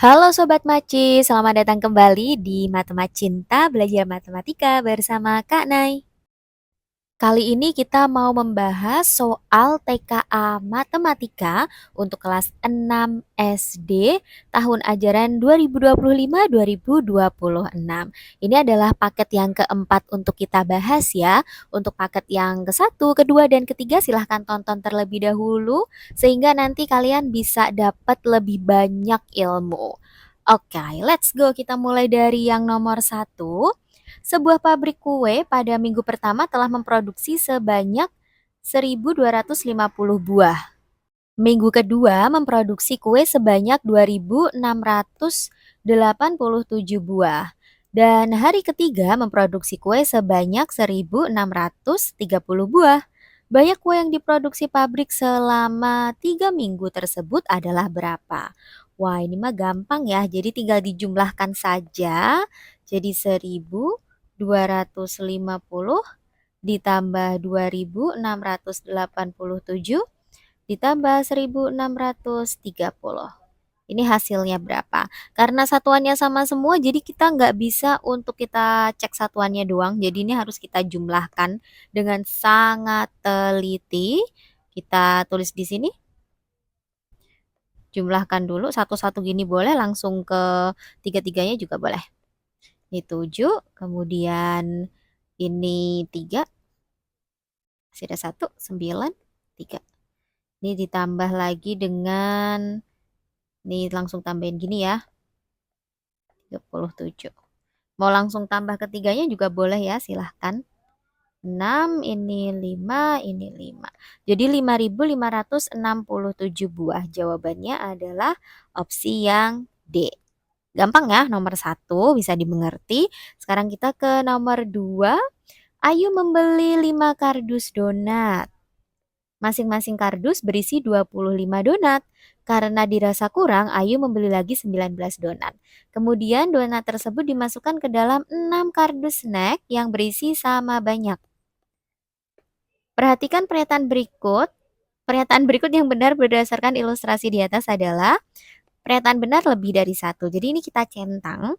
Halo Sobat Maci, selamat datang kembali di Matemat Cinta Belajar Matematika bersama Kak Nay. Kali ini kita mau membahas soal TKA Matematika untuk kelas 6 SD tahun ajaran 2025-2026. Ini adalah paket yang keempat untuk kita bahas ya. Untuk paket yang ke-1, kedua, dan ketiga silahkan tonton terlebih dahulu sehingga nanti kalian bisa dapat lebih banyak ilmu. Oke, let's go. Kita mulai dari yang nomor 1. Sebuah pabrik kue pada minggu pertama telah memproduksi sebanyak 1.250 buah. Minggu kedua memproduksi kue sebanyak 2.687 buah. Dan hari ketiga memproduksi kue sebanyak 1.630 buah. Banyak kue yang diproduksi pabrik selama 3 minggu tersebut adalah berapa? Wah, ini mah gampang ya. Jadi tinggal dijumlahkan saja. Jadi 1.250 ditambah 2.687 ditambah 1.630. Ini hasilnya berapa? Karena satuannya sama semua, jadi kita nggak bisa untuk kita cek satuannya doang. Jadi ini harus kita jumlahkan dengan sangat teliti. Kita tulis di sini. Jumlahkan dulu satu-satu gini boleh, langsung ke tiga-tiganya juga boleh. Ini 7, kemudian ini 3, masih ada 1, 9, 3. Ini ditambah lagi dengan, ini langsung tambahin gini ya, 37. Mau langsung tambah ketiganya juga boleh ya, silahkan. 6, ini 5, ini 5. Jadi 5.567 buah. Jawabannya adalah opsi yang D. Gampang ya, nomor 1 bisa dimengerti. Sekarang kita ke nomor 2. Ayu membeli 5 kardus donat. Masing-masing kardus berisi 25 donat. Karena dirasa kurang, Ayu membeli lagi 19 donat. Kemudian donat tersebut dimasukkan ke dalam 6 kardus snack yang berisi sama banyak. Perhatikan pernyataan berikut. Pernyataan berikut yang benar berdasarkan ilustrasi di atas adalah pernyataan benar lebih dari satu. Jadi ini kita centang.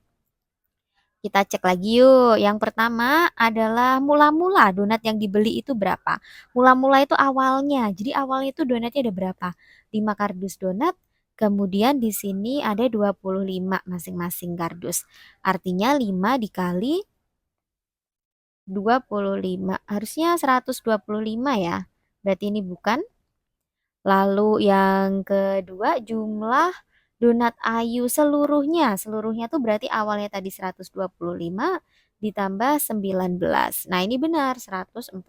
Kita cek lagi yuk. Yang pertama adalah mula-mula donat yang dibeli itu berapa? Mula-mula itu awalnya. Jadi awalnya itu donatnya ada berapa? 5 kardus donat. Kemudian di sini ada 25 masing-masing kardus. Artinya 5 dikali 25. Harusnya 125 ya. Berarti ini bukan. Lalu yang kedua jumlah donat Ayu seluruhnya. Seluruhnya tuh berarti awalnya tadi 125 ditambah 19. Nah ini benar 144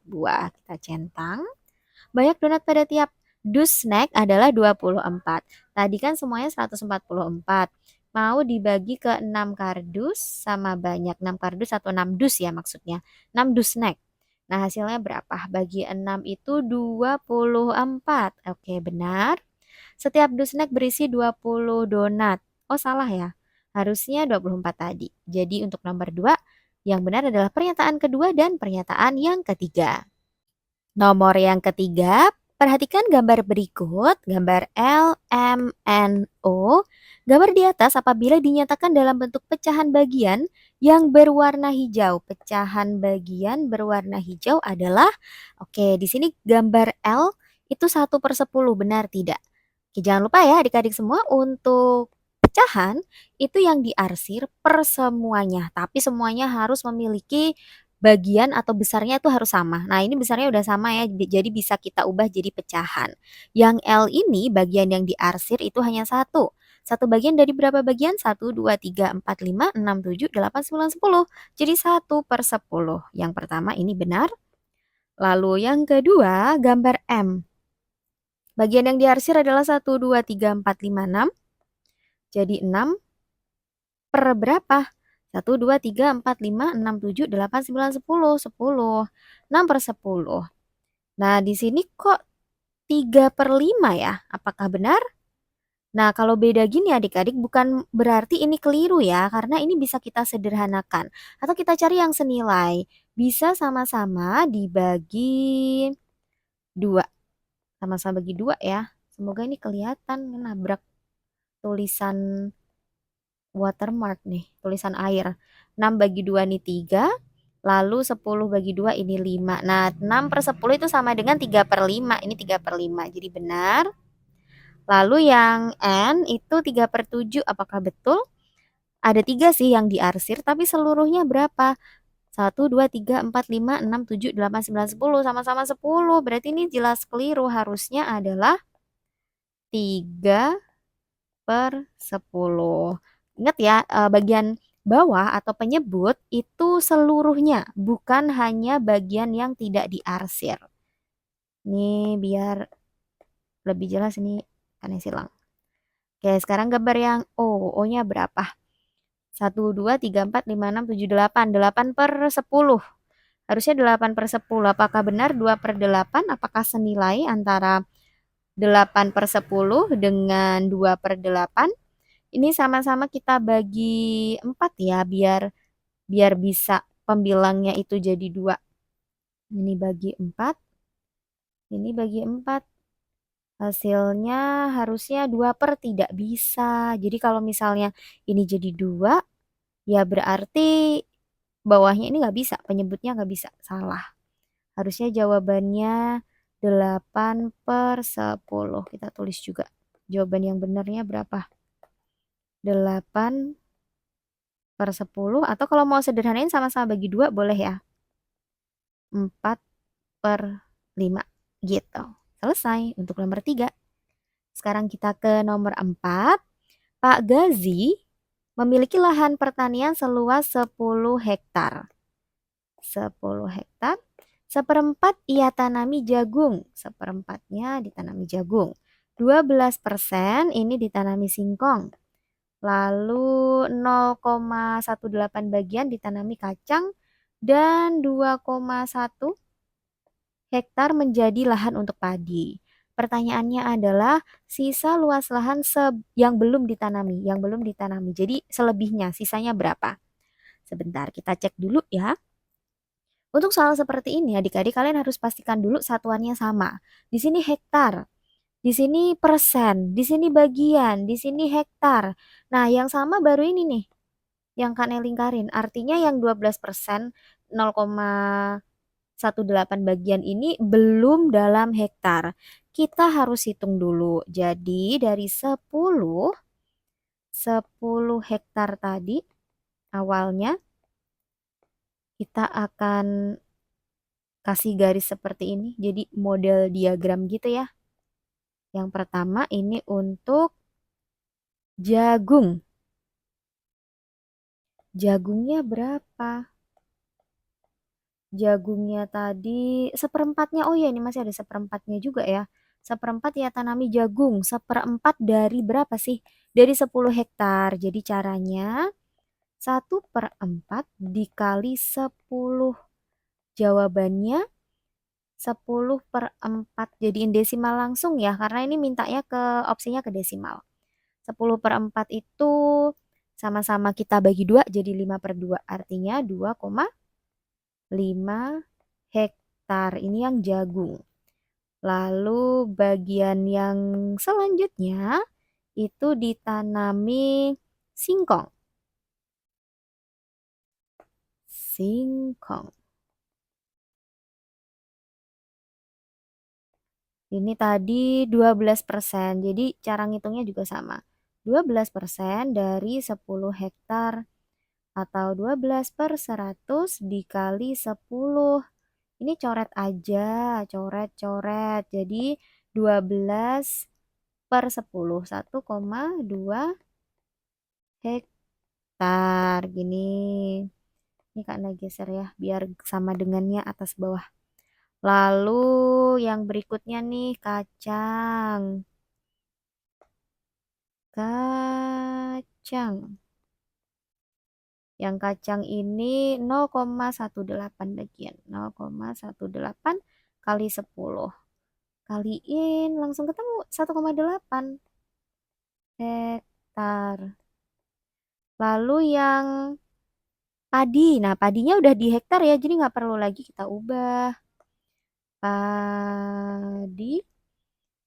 buah. Kita centang. Banyak donat pada tiap dus snack adalah 24. Tadi kan semuanya 144. Mau dibagi ke 6 kardus sama banyak. 6 kardus atau 6 dus ya maksudnya. 6 dus snack. Nah hasilnya berapa? Bagi 6 itu 24. Oke benar. Setiap dus snack berisi 20 donat. Oh salah ya. Harusnya 24 tadi. Jadi untuk nomor 2 yang benar adalah pernyataan kedua dan pernyataan yang ketiga. Nomor yang ketiga, perhatikan gambar berikut, gambar L, M, N, O. Gambar di atas apabila dinyatakan dalam bentuk pecahan bagian yang berwarna hijau. Pecahan bagian berwarna hijau adalah, oke, di sini gambar L itu 1/10, benar tidak? Oke, jangan lupa ya adik-adik semua untuk pecahan itu yang diarsir per semuanya. Tapi semuanya harus memiliki bagian atau besarnya itu harus sama. Nah ini besarnya udah sama ya, jadi bisa kita ubah jadi pecahan. Yang L ini bagian yang diarsir itu hanya satu. Satu bagian dari berapa bagian? 1, 2, 3, 4, 5, 6, 7, 8, 9, 10. Jadi 1/10. Yang pertama ini benar. Lalu yang kedua gambar M. Bagian yang diarsir adalah 1, 2, 3, 4, 5, 6. Jadi 6 per berapa? 1, 2, 3, 4, 5, 6, 7, 8, 9, 10. 10. 6/10. Nah, di sini kok 3/5 ya? Apakah benar? Nah, kalau beda gini adik-adik bukan berarti ini keliru ya, karena ini bisa kita sederhanakan. Atau kita cari yang senilai. Bisa sama-sama dibagi 2. Sama-sama bagi 2 ya. Semoga ini kelihatan, nabrak. tulisan watermark nih, tulisan air. 6 bagi 2 ini 3, lalu 10 bagi 2 ini 5. Nah, 6 per 10 itu sama dengan 3 per 5. Ini 3 per 5, jadi benar. Lalu yang N itu 3 per 7, apakah betul? Ada 3 sih yang diarsir, tapi seluruhnya berapa? 1, 2, 3, 4, 5, 6, 7, 8, 9, 10. Sama-sama 10. Berarti ini jelas keliru. Harusnya adalah 3 per 10. Ingat ya, bagian bawah atau penyebut itu seluruhnya, bukan hanya bagian yang tidak diarsir. Nih biar lebih jelas ini kan silang. Oke, sekarang gambar yang O. O-nya berapa? 1, 2, 3, 4, 5, 6, 7, 8. 8 per 10. Harusnya 8 per 10. Apakah benar 2 per 8? Apakah senilai antara 8 per 10 dengan 2 per 8? Ini sama-sama kita bagi 4 ya, biar bisa pembilangnya itu jadi 2. Ini bagi 4, ini bagi 4. Hasilnya harusnya 2 per, tidak bisa. Jadi kalau misalnya ini jadi 2, ya berarti bawahnya ini nggak bisa, penyebutnya nggak bisa, salah. Harusnya jawabannya 8 per 10. Kita tulis juga. Jawaban yang benarnya berapa? 8 per 10. Atau kalau mau sederhanain sama-sama bagi 2 boleh ya. 4 per 5. Gitu. Selesai untuk nomor 3. Sekarang kita ke nomor 4. Pak Gazi memiliki lahan pertanian seluas 10 hektar. 10 hektar. Seperempat ia tanami jagung. Seperempatnya ditanami jagung. 12% ini ditanami singkong. Lalu 0,18 bagian ditanami kacang. Dan 2,1 hektar menjadi lahan untuk padi. Pertanyaannya adalah sisa luas lahan yang belum ditanami. Yang belum ditanami. Jadi selebihnya, sisanya berapa? Sebentar, kita cek dulu ya. Untuk soal seperti ini adik-adik kalian harus pastikan dulu satuannya sama. Di sini hektar, di sini persen, di sini bagian, di sini hektar. Nah, yang sama baru ini nih, yang Kak Nel lingkarin. Artinya yang 12%, 0,18 bagian ini belum dalam hektar. Kita harus hitung dulu. Jadi dari 10 hektar tadi awalnya kita akan kasih garis seperti ini. Jadi model diagram gitu ya. Yang pertama ini untuk jagung. Jagungnya berapa? Jagungnya tadi seperempatnya. Oh ya, ini masih ada seperempatnya juga ya. Seperempat ya tanami jagung. Seperempat dari berapa sih? Dari 10 hektar. Jadi caranya 1/4 dikali 10. Jawabannya 10/4. Jadiin desimal langsung ya. Karena ini mintanya ke opsinya ke desimal. 10/4 itu sama-sama kita bagi 2 jadi 5/2. Artinya 2,5 hektar. Ini yang jagung. Lalu bagian yang selanjutnya itu ditanami singkong. Singkong. Ini tadi 12%. Jadi cara ngitungnya juga sama. 12% dari 10 hektar atau 12 per 100 dikali 10. Ini coret aja, coret-coret. Jadi 12 per 10, 1,2 hektar. Gini. Ini Kak Anda geser ya, biar sama dengannya atas bawah. Lalu yang berikutnya nih kacang. Kacang. Yang kacang ini 0,18 bagian. 0,18 kali 10. Kaliin langsung ketemu 1,8 hektar. Lalu yang padi. Nah, padinya udah di hektar ya, jadi nggak perlu lagi kita ubah. Padi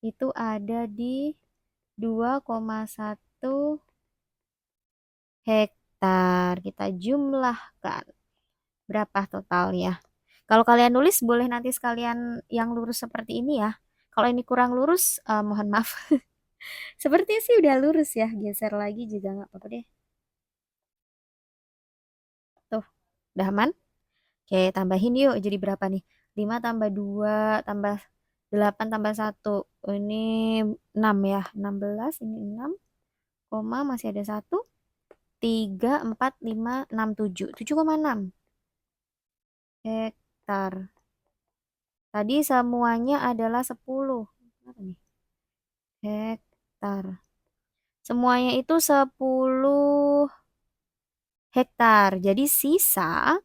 itu ada di 2,1 hektar. Kita jumlahkan. Berapa totalnya? Kalau kalian nulis boleh nanti sekalian yang lurus seperti ini ya. Kalau ini kurang lurus, mohon maaf. Sepertinya sih udah lurus ya. Geser lagi juga nggak apa-apa deh. Tuh, udah aman? Oke, tambahin yuk. Jadi berapa nih? 5 tambah 2 tambah 8 tambah 1. Ini 6 ya. 16, ini 6, koma masih ada 1. 3, 4, 5, 6, 7. 7,6 hektar. Tadi semuanya adalah 10. Berapa nih? Hektar. Semuanya itu 10 hektar. Jadi sisa,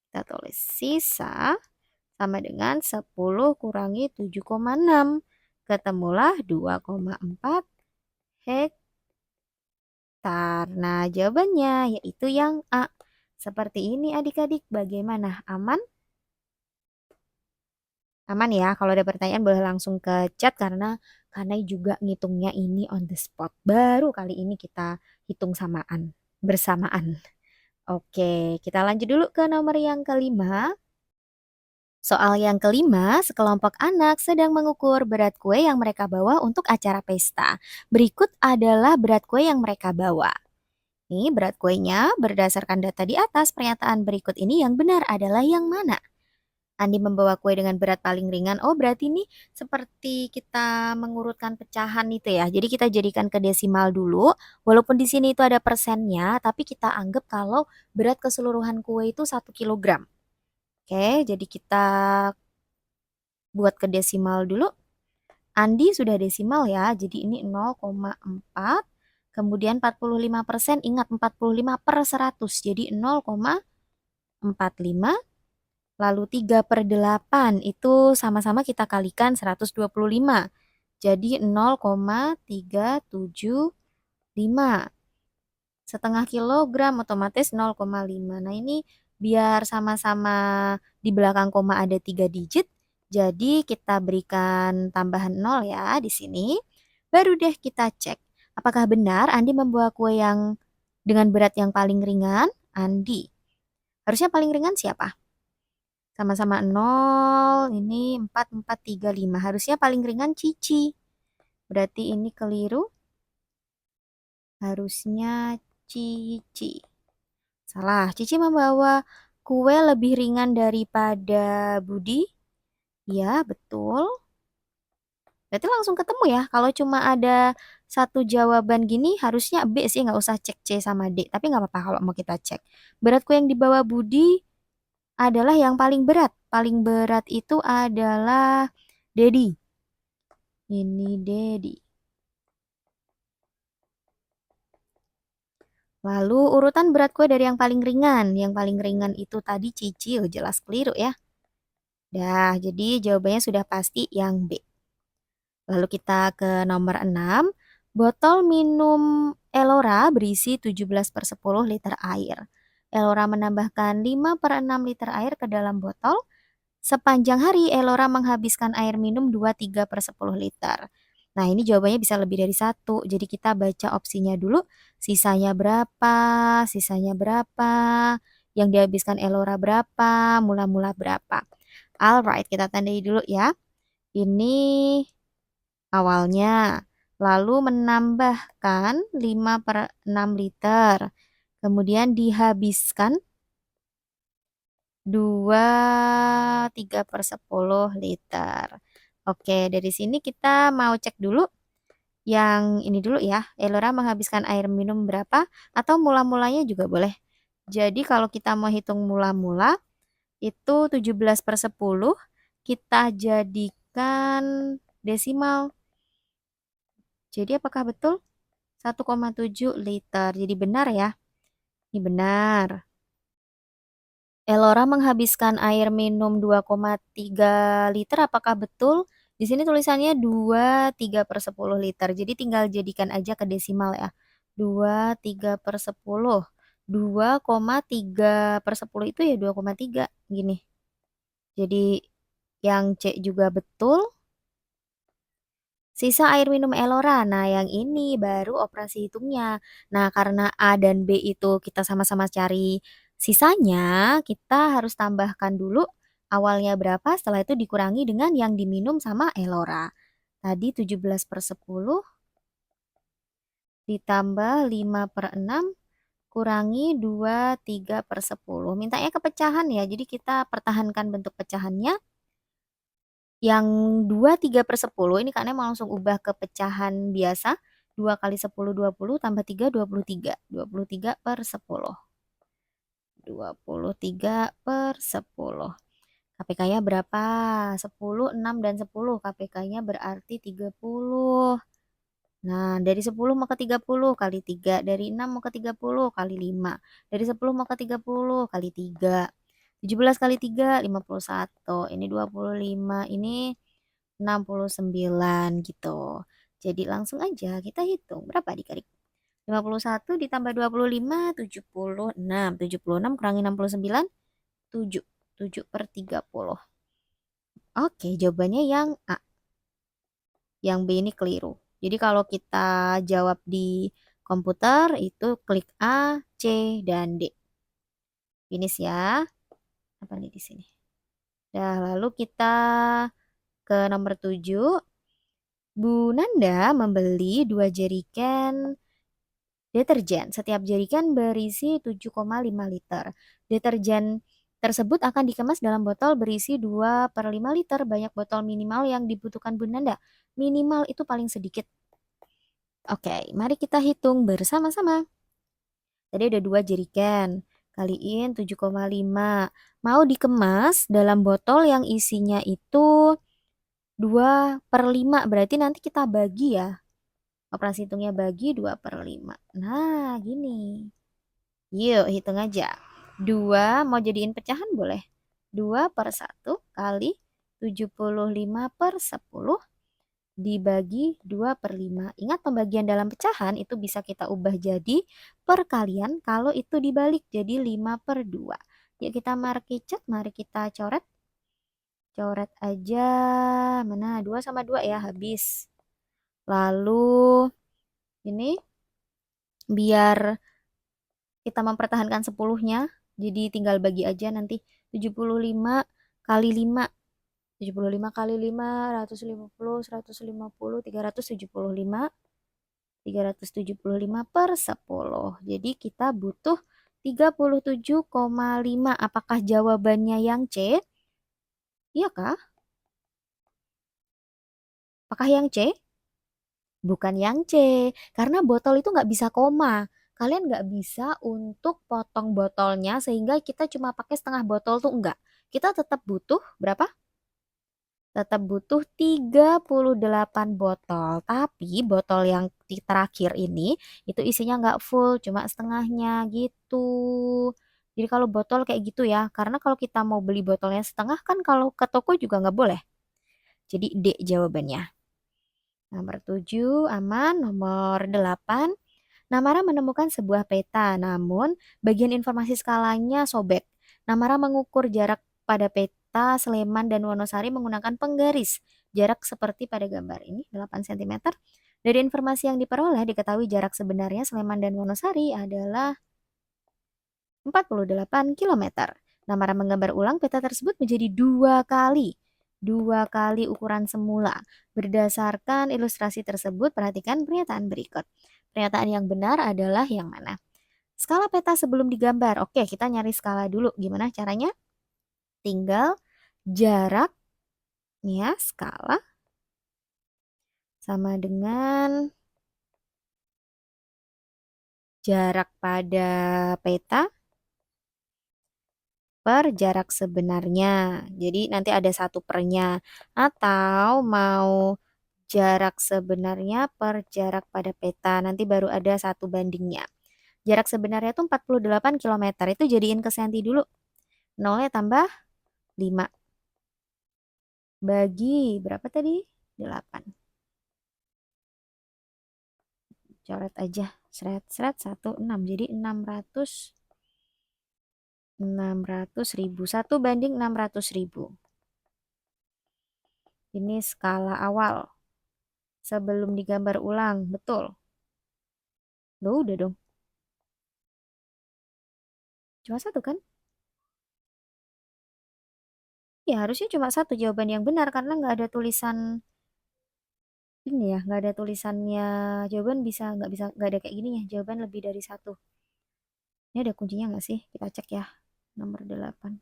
kita tulis sisa sama dengan 10 kurangi 7,6. Ketemulah 2,4 hektar. Nah, jawabannya yaitu yang A. Seperti ini adik-adik, bagaimana? Aman? Aman ya, kalau ada pertanyaan boleh langsung ke chat karena juga ngitungnya ini on the spot. Baru kali ini kita hitung bersamaan. Oke, kita lanjut dulu ke nomor yang kelima. Soal yang kelima, sekelompok anak sedang mengukur berat kue yang mereka bawa untuk acara pesta. Berikut adalah berat kue yang mereka bawa. Nih, berat kuenya berdasarkan data di atas, pernyataan berikut ini yang benar adalah yang mana? Andi membawa kue dengan berat paling ringan. Oh, berarti ini seperti kita mengurutkan pecahan itu ya. Jadi kita jadikan ke desimal dulu. Walaupun di sini itu ada persennya, tapi kita anggap kalau berat keseluruhan kue itu 1 kilogram. Oke, jadi kita buat ke desimal dulu. Andi sudah desimal ya, jadi ini 0,4. Kemudian 45%, ingat 45 per 100, jadi 0,45. Lalu 3 per 8 itu sama-sama kita kalikan 125. Jadi 0,375. Setengah kilogram otomatis 0,5. Nah ini biar sama-sama di belakang koma ada 3 digit. Jadi kita berikan tambahan 0 ya di sini. Baru deh kita cek. Apakah benar Andi membawa kue yang dengan berat yang paling ringan? Andi. Harusnya paling ringan siapa? Sama-sama 0, ini 4, 4, 3, 5. Harusnya paling ringan Cici. Berarti ini keliru. Harusnya Cici. Salah, Cici membawa kue lebih ringan daripada Budi. Ya, betul. Berarti langsung ketemu ya. Kalau cuma ada satu jawaban gini, harusnya B sih, nggak usah cek C sama D. Tapi nggak apa-apa kalau mau kita cek. Berat kue yang dibawa Budi adalah yang paling berat. Paling berat itu adalah Dedi. Ini Dedi. Lalu urutan berat kue dari yang paling ringan. Yang paling ringan itu tadi Cici, oh jelas keliru ya. Dah, jadi jawabannya sudah pasti yang B. Lalu kita ke nomor 6. Botol minum Elora berisi 17/10 liter air. Elora menambahkan 5/6 liter air ke dalam botol. Sepanjang hari Elora menghabiskan air minum 23/10 liter. Nah, ini jawabannya bisa lebih dari satu. Jadi kita baca opsinya dulu. Sisanya berapa? Sisanya berapa? Yang dihabiskan Elora berapa? Mula-mula berapa? Alright, kita tandai dulu ya. Ini awalnya. Lalu menambahkan 5/6 liter. Kemudian dihabiskan 3/10 liter. Oke, dari sini kita mau cek dulu yang ini dulu ya. Elora menghabiskan air minum berapa atau mula-mulanya juga boleh. Jadi kalau kita mau hitung mula-mula itu 17/10 kita jadikan desimal. Jadi apakah betul? 1,7 liter. Jadi benar ya? Ini benar. Elora menghabiskan air minum 2,3 liter. Apakah betul? Di sini tulisannya 23/10 liter. Jadi tinggal jadikan aja ke desimal ya. 23/10. 2,3/10 itu ya 2,3. Gini. Jadi yang C juga betul. Sisa air minum Elora. Nah, yang ini baru operasi hitungnya. Nah, karena A dan B itu kita sama-sama cari sisanya, kita harus tambahkan dulu awalnya berapa, setelah itu dikurangi dengan yang diminum sama Elora. Tadi 17/10 ditambah 5/6 kurangi 23/10. Mintanya kepecahan ya, jadi kita pertahankan bentuk pecahannya. Yang 23/10 ini karena mau langsung ubah ke pecahan biasa. 2 kali 10 20 tambah 3 23. 23/10. 23/10. KPK-nya berapa? 10, 6, dan 10. KPK-nya berarti 30. Nah, dari 10 mau ke 30 kali 3. Dari 6 mau ke 30 kali 5. Dari 10 mau ke 30 kali 3. 17 kali 3, 51. Ini 25. Ini 69 gitu. Jadi langsung aja kita hitung. Berapa dikali 51 ditambah 25, 76. 76 kurangi 69, 7. 7/30. Oke, jawabannya yang A. Yang B ini keliru. Jadi kalau kita jawab di komputer itu klik A, C, dan D. Finish ya. Apa nih di sini? Nah, lalu kita ke nomor 7. Bu Nanda membeli 2 jerigen deterjen. Setiap jerigen berisi 7,5 liter. Deterjen tersebut akan dikemas dalam botol berisi 2/5 liter. Banyak botol minimal yang dibutuhkan Bu Nanda. Minimal itu paling sedikit. Oke, mari kita hitung bersama-sama. Tadi ada 2 jerigen. Kaliin 7,5. Mau dikemas dalam botol yang isinya itu 2/5. Berarti nanti kita bagi ya. Operasi hitungnya bagi 2/5. Nah, gini. Yuk, hitung aja. 2 mau jadiin pecahan boleh. 2/1 kali 75/10 dibagi 2/5. Ingat pembagian dalam pecahan itu bisa kita ubah jadi perkalian kalau itu dibalik jadi 5/2. Yuk kita market, mari kita coret. Coret aja. Mana? 2 sama 2 ya, habis. Lalu ini biar kita mempertahankan 10-nya, jadi tinggal bagi aja nanti 75 kali 5. 75 kali 5, 150, 150, 375. 375/10. Jadi kita butuh 37,5. Apakah jawabannya yang C? Iya kah? Apakah yang C? Bukan yang C. Karena botol itu nggak bisa koma. Kalian nggak bisa untuk potong botolnya sehingga kita cuma pakai setengah botol tuh enggak. Kita tetap butuh berapa? Tetap butuh 38 botol. Tapi botol yang terakhir ini itu isinya nggak full, cuma setengahnya gitu. Jadi kalau botol kayak gitu ya, karena kalau kita mau beli botolnya setengah kan kalau ke toko juga nggak boleh. Jadi D jawabannya. Nomor 7 aman, nomor 8. Namara menemukan sebuah peta, namun bagian informasi skalanya sobek. Namara mengukur jarak pada peta Sleman dan Wonosari menggunakan penggaris. Jarak seperti pada gambar ini, 8 cm. Dari informasi yang diperoleh, diketahui jarak sebenarnya Sleman dan Wonosari adalah 48 km. Namara menggambar ulang peta tersebut menjadi 2 kali ukuran semula. Berdasarkan ilustrasi tersebut, perhatikan pernyataan berikut. Pernyataan yang benar adalah yang mana? Skala peta sebelum digambar. Oke, kita nyari skala dulu. Gimana caranya? Tinggal jarak, nih ya, skala sama dengan jarak pada peta per jarak sebenarnya. Jadi nanti ada 1/nya. Atau mau jarak sebenarnya per jarak pada peta. Nanti baru ada 1/nya. Jarak sebenarnya itu 48 km. Itu jadiin ke senti dulu. 0-nya tambah 5. Bagi berapa tadi? 8. Coret aja. Seret, seret, 16. Jadi 600 ribu. 1/600.000. Ini skala awal. sebelum digambar ulang. Betul. Loh, udah dong. Cuma satu kan? Ya, harusnya cuma satu jawaban yang benar karena nggak ada tulisan ini ya, nggak ada tulisannya. Jawaban bisa, nggak ada kayak gini ya. Jawaban lebih dari satu. Ini ada kuncinya nggak sih? Kita cek ya. Nomor 8.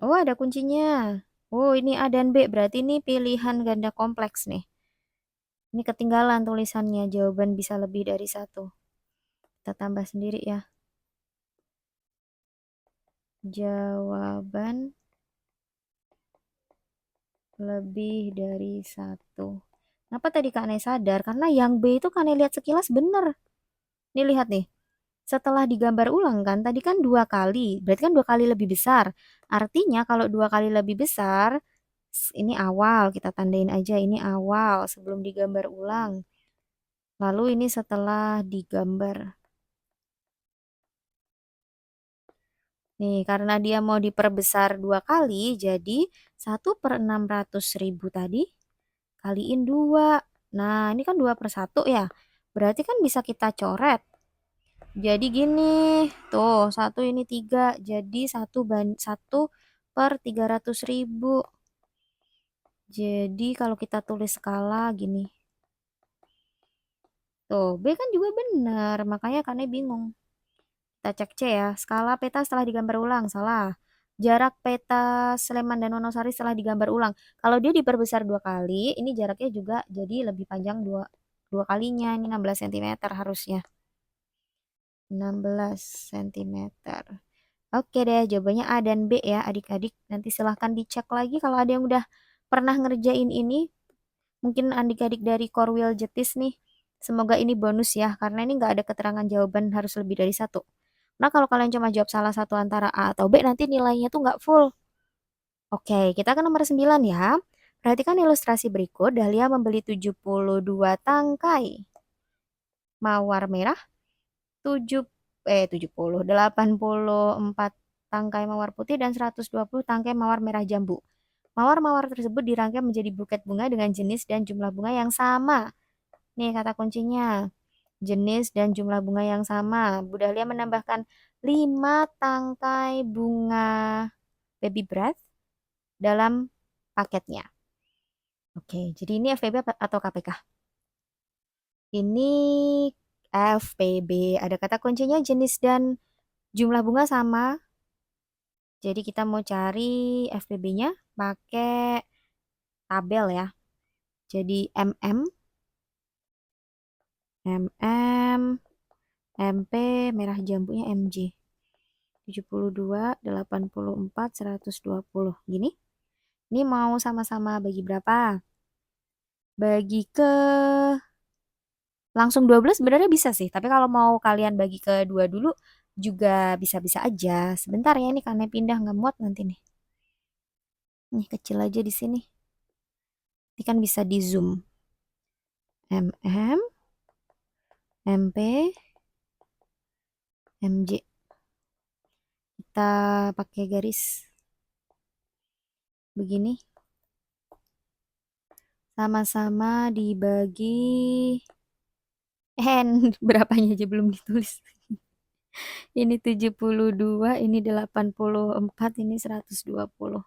Oh, ada kuncinya. Oh, ini A dan B. Berarti ini pilihan ganda kompleks nih. Ini ketinggalan tulisannya. Jawaban bisa lebih dari satu. Kita tambah sendiri ya. Jawaban lebih dari satu. Kenapa tadi Kak Ane sadar? Karena yang B itu Kak Ane lihat sekilas bener. Nih lihat nih. Setelah digambar ulang kan, tadi kan 2 kali. Berarti kan 2 kali lebih besar. Artinya kalau 2 kali lebih besar, ini awal. Kita tandain aja ini awal sebelum digambar ulang. Lalu ini setelah digambar. Nih, karena dia mau diperbesar 2 kali, jadi 1/600.000 tadi kaliin 2. Nah, ini kan 2/1 ya. Berarti kan bisa kita coret. Jadi gini, tuh 1 ini 3, jadi 1/300.000. Jadi kalau kita tulis skala gini, tuh B kan juga benar, makanya karena bingung. Kita cek C ya, skala peta setelah digambar ulang, salah. Jarak peta Sleman dan Wonosari setelah digambar ulang. Kalau dia diperbesar 2 kali, ini jaraknya juga jadi lebih panjang dua kalinya. Ini 16 cm harusnya. 16 cm. Oke deh, jawabannya A dan B ya adik-adik. Nanti silahkan dicek lagi kalau ada yang udah pernah ngerjain ini. Mungkin adik-adik dari Korwil Jetis nih. Semoga ini bonus ya, karena ini nggak ada keterangan jawaban harus lebih dari satu. Nah, kalau kalian cuma jawab salah satu antara A atau B, nanti nilainya tuh nggak full. Oke, kita ke nomor 9 ya. Perhatikan ilustrasi berikut. Dahlia membeli 72 tangkai mawar merah, 84 tangkai mawar putih, dan 120 tangkai mawar merah jambu. Mawar-mawar tersebut dirangkai menjadi buket bunga dengan jenis dan jumlah bunga yang sama. Nih kata kuncinya, jenis dan jumlah bunga yang sama. Bu Dahlia menambahkan 5 tangkai bunga baby breath dalam paketnya. Oke, jadi ini FPB atau KPK? Ini FPB. Ada kata kuncinya jenis dan jumlah bunga sama. Jadi kita mau cari FPB-nya pakai tabel ya. Jadi MP, merah jambunya MJ. 72, 84, 120. Gini. Ini mau sama-sama bagi berapa? Bagi ke langsung 12 sebenarnya bisa sih. Tapi kalau mau kalian bagi ke 2 dulu juga bisa-bisa aja. Sebentar ya, ini karena pindah nggak muat nanti nih. Nih kecil aja di sini. Ini kan bisa di zoom. MP, MJ. Kita pakai garis begini. Sama-sama dibagi N. Berapanya aja belum ditulis. Ini 72, ini 84, ini 120.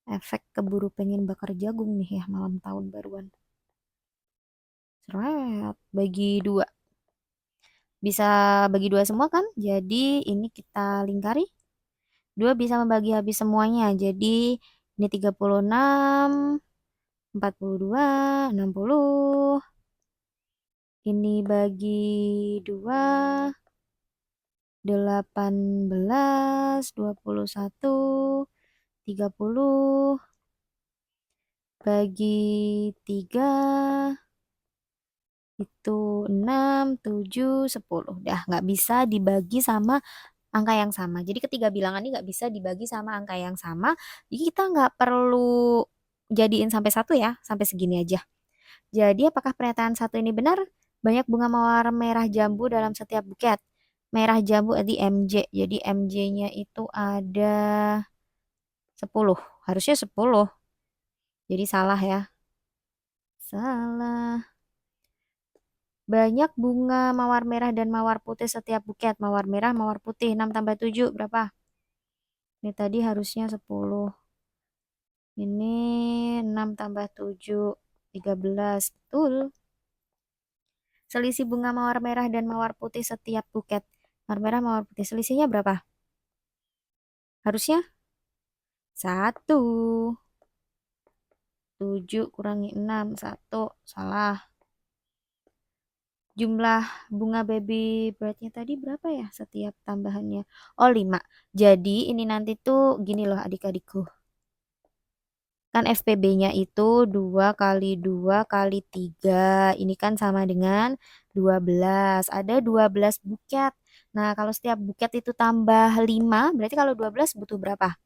Efek keburu pengen bakar jagung nih ya malam tahun baruan. Seret, bagi 2. Bisa bagi 2 semua kan? Jadi ini kita lingkari. 2 bisa membagi habis semuanya. Jadi ini 36, 42, 60. Ini bagi 2, 18, 21, 30. Bagi 3 itu 6, 7, 10. Dah nggak bisa dibagi sama angka yang sama. Jadi ketiga bilangan ini nggak bisa dibagi sama angka yang sama. Jadi kita nggak perlu jadiin sampai 1 ya, sampai segini aja. Jadi apakah pernyataan 1 ini benar? Banyak bunga mawar merah jambu dalam setiap buket. Merah jambu di MJ. Jadi MJ-nya itu ada 10. Harusnya 10. Jadi salah ya. Salah. Banyak bunga mawar merah dan mawar putih setiap buket. Mawar merah, mawar putih. 6 tambah 7 berapa? Ini tadi harusnya 10. Ini 6 tambah 7. 13. Betul. Selisih bunga mawar merah dan mawar putih setiap buket. Mawar merah, mawar putih. Selisihnya berapa? Harusnya 1. 7 kurangi 6. 1. Salah. Jumlah bunga baby brightnya tadi berapa ya setiap tambahannya? Oh, 5. Jadi ini nanti tuh gini loh adik-adikku. Kan FPB-nya itu 2 kali 2 kali 3. Ini kan sama dengan 12. Ada 12 buket. Nah, kalau setiap buket itu tambah 5, berarti kalau 12 butuh berapa?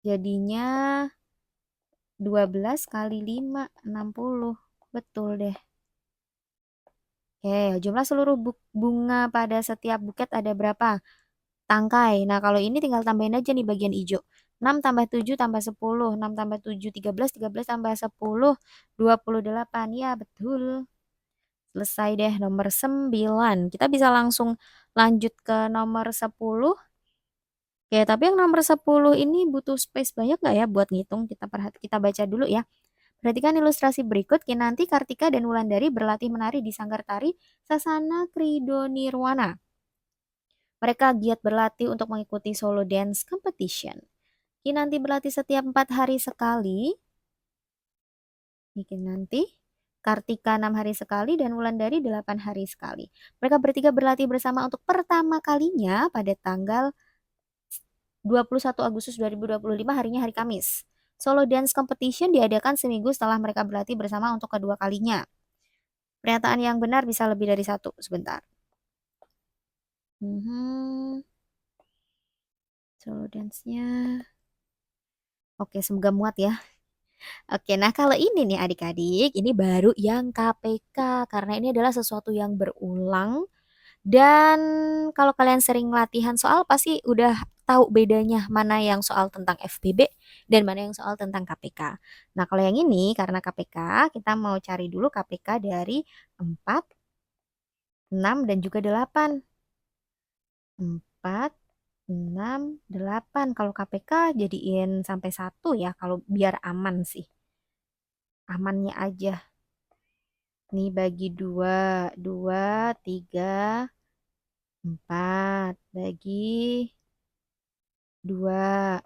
Jadinya 12 kali 5, 60. Betul deh. Oke, jumlah seluruh bunga pada setiap buket ada berapa? Tangkai. Nah, kalau ini tinggal tambahin aja nih bagian hijau. 6 tambah 7 tambah 10. 6 tambah 7, 13. 13 tambah 10, 28. Ya, betul. Selesai deh nomor 9. Kita bisa langsung lanjut ke nomor 10. Oke, tapi yang nomor 10 ini butuh space banyak nggak ya buat ngitung? Kita baca dulu ya. Perhatikan ilustrasi berikut. Kinanti, Kartika, dan Wulandari berlatih menari di sanggar tari Sasana Krido Nirwana. Mereka giat berlatih untuk mengikuti solo dance competition. Kinanti berlatih setiap 4 hari sekali. Kinanti, Kartika 6 hari sekali, dan Wulandari 8 hari sekali. Mereka bertiga berlatih bersama untuk pertama kalinya pada tanggal 21 Agustus 2025, harinya hari Kamis. Solo Dance Competition diadakan seminggu setelah mereka berlatih bersama untuk kedua kalinya. Pernyataan yang benar bisa lebih dari satu. Sebentar. Solo dance-nya. Oke, semoga muat ya. Oke, nah kalau ini nih adik-adik, ini baru yang KPK karena ini adalah sesuatu yang berulang dan kalau kalian sering latihan soal pasti udah tahu bedanya mana yang soal tentang FPB dan mana yang soal tentang KPK. Nah, kalau yang ini karena KPK, kita mau cari dulu KPK dari 4, 6 dan juga 8. 4, 6, 8. Kalau KPK jadiin sampai 1 ya kalau biar aman sih. Amannya aja. Nih bagi 2, 2, 3, 4. Bagi 2,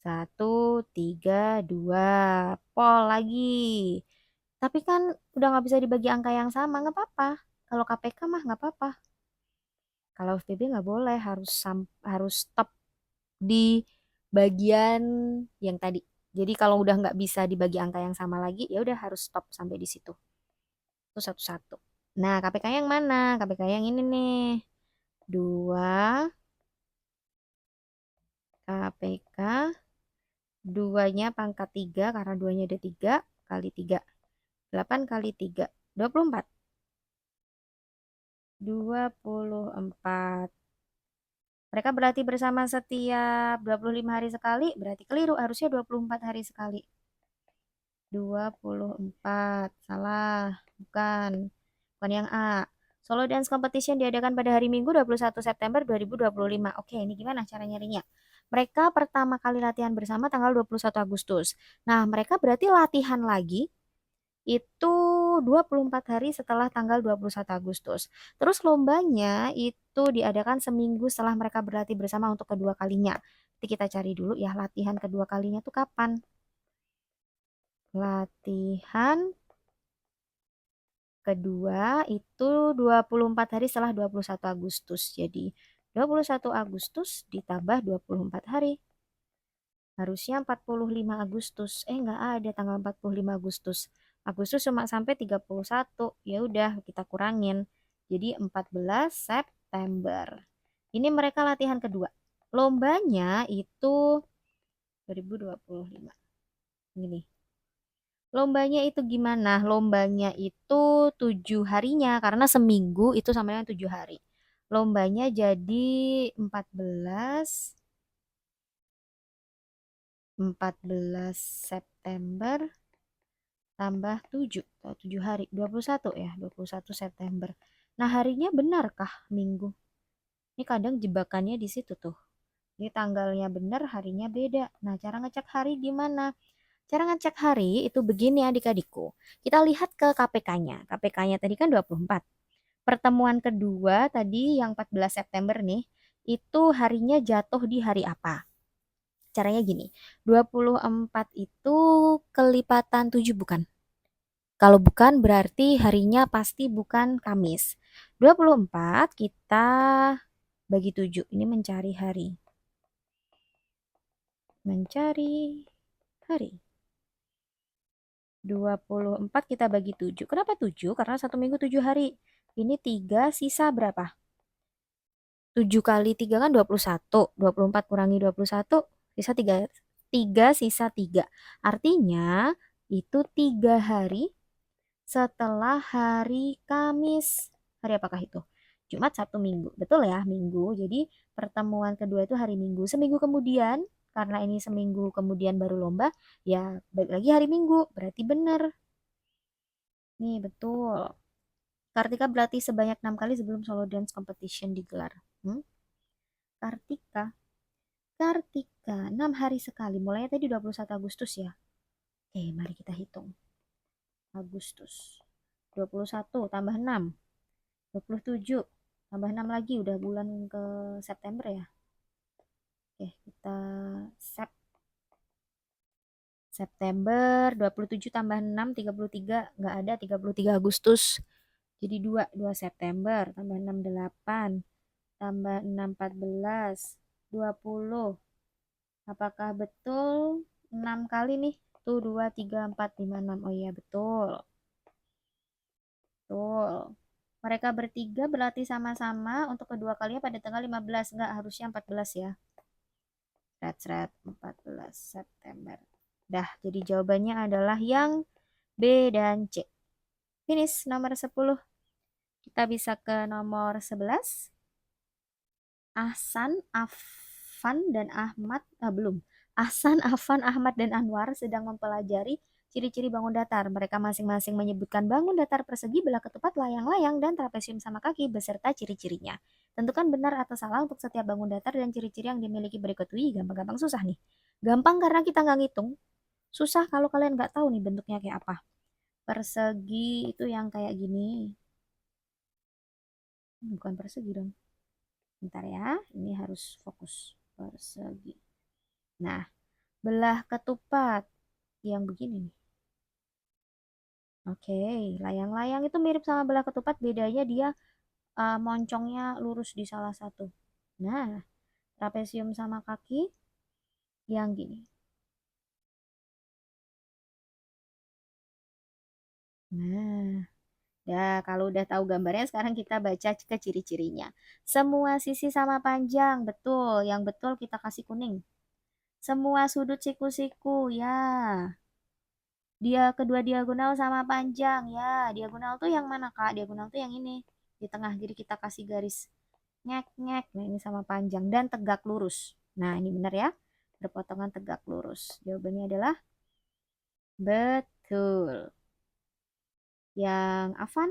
1, 3, 2. Pol lagi. Tapi kan udah nggak bisa dibagi angka yang sama, nggak apa-apa. Kalau KPK mah nggak apa-apa. Kalau FPB nggak boleh, harus stop di bagian yang tadi. Jadi kalau udah nggak bisa dibagi angka yang sama lagi, ya udah harus stop sampai di situ. Itu satu-satu. Nah, KPK yang mana? KPK yang ini nih. 2, KPK, 2-nya pangkat 3, karena 2-nya ada 3, kali 3. 8 kali 3, 24. 24. Mereka berlatih bersama setiap 25 hari sekali, berarti keliru, harusnya 24 hari sekali. 24, salah, bukan. Bukan yang A. Solo Dance Competition diadakan pada hari Minggu 21 September 2025. Oke, ini gimana cara nyarinya? Mereka pertama kali latihan bersama tanggal 21 Agustus. Nah, mereka berarti latihan lagi itu 24 hari setelah tanggal 21 Agustus. Terus lombanya itu diadakan seminggu setelah mereka berlatih bersama untuk kedua kalinya. Jadi kita cari dulu ya latihan kedua kalinya tuh kapan? Latihan kedua itu 24 hari setelah 21 Agustus. Jadi 21 Agustus ditambah 24 hari. Harusnya 45 Agustus. Nggak ada tanggal 45 Agustus. Agustus cuma sampai 31. Ya udah kita kurangin. Jadi 14 September. Ini mereka latihan kedua. Lombanya itu 2025. Ini. Lombanya itu gimana? Lombanya itu 7 harinya karena seminggu itu sama dengan 7 hari. Lombanya jadi 14 14 September tambah 7, 7 hari, 21 ya, 21 September. Nah, harinya benarkah Minggu? Ini kadang jebakannya di situ tuh. Ini tanggalnya benar, harinya beda. Nah, cara ngecek hari gimana? Cara ngecek hari itu begini adik-adikku. Kita lihat ke KPK-nya. KPK-nya tadi kan 24. Pertemuan kedua tadi yang 14 September nih, itu harinya jatuh di hari apa? Caranya gini, 24 itu kelipatan 7 bukan? Kalau bukan berarti harinya pasti bukan Kamis. 24 kita bagi 7. Ini mencari hari. Mencari hari. 24 kita bagi 7. Kenapa 7? Karena satu minggu 7 hari. Ini 3 sisa berapa? 7 kali 3 kan 21. 24 kurangi 21 sisa 3. 3 sisa 3. Artinya itu 3 hari setelah hari Kamis. Hari apakah itu? Jumat, Sabtu, Minggu. Betul ya, Minggu. Jadi pertemuan kedua itu hari Minggu. Seminggu kemudian, karena ini seminggu kemudian baru lomba, ya balik lagi hari Minggu. Berarti benar. Nih, betul. Kartika berlatih sebanyak 6 kali sebelum solo dance competition digelar. Kartika. Kartika, 6 hari sekali. Mulainya tadi 21 Agustus ya. Oke, mari kita hitung. Agustus. 21 tambah 6. 27 tambah 6 lagi udah bulan ke September ya. Oke, kita September 27 tambah 6 33 nggak ada 33 Agustus. Jadi 2 September tambah 6 8 tambah 6 14 20. Apakah betul 6 kali nih? Tuh 2 3 4 5 6. Oh iya betul. Betul. Mereka bertiga berlatih sama-sama untuk kedua kalinya pada tanggal 15. Enggak, harusnya 14 ya. Seret-seret 14 September. Dah, jadi jawabannya adalah yang B dan C. Finish nomor 10. Kita bisa ke nomor 11. Ahsan, Afan, dan Ahmad. Belum. Ahsan, Afan, Ahmad, dan Anwar sedang mempelajari ciri-ciri bangun datar. Mereka masing-masing menyebutkan bangun datar persegi, belah ketupat, layang-layang, dan trapesium sama kaki beserta ciri-cirinya. Tentukan benar atau salah untuk setiap bangun datar dan ciri-ciri yang dimiliki berikut. Wih, gampang-gampang susah nih. Gampang karena kita nggak ngitung. Susah kalau kalian nggak tahu nih bentuknya kayak apa. Persegi itu yang kayak gini. Bukan persegi dong. Bentar ya, ini harus fokus. Persegi. Nah, belah ketupat yang begini nih. Oke, layang-layang itu mirip sama belah ketupat, bedanya dia moncongnya lurus di salah satu. Nah, trapesium sama kaki yang gini. Nah, ya kalau udah tahu gambarnya sekarang kita baca ke ciri-cirinya. Semua sisi sama panjang, betul. Yang betul kita kasih kuning. Semua sudut siku-siku, ya. Dia kedua diagonal sama panjang, ya. Diagonal tuh yang mana, Kak? Diagonal tuh yang ini. Di tengah, jadi kita kasih garis ngek-ngek. Nah, ini sama panjang dan tegak lurus. Nah, ini benar ya. Berpotongan tegak lurus. Jawabannya adalah betul. Yang Afan,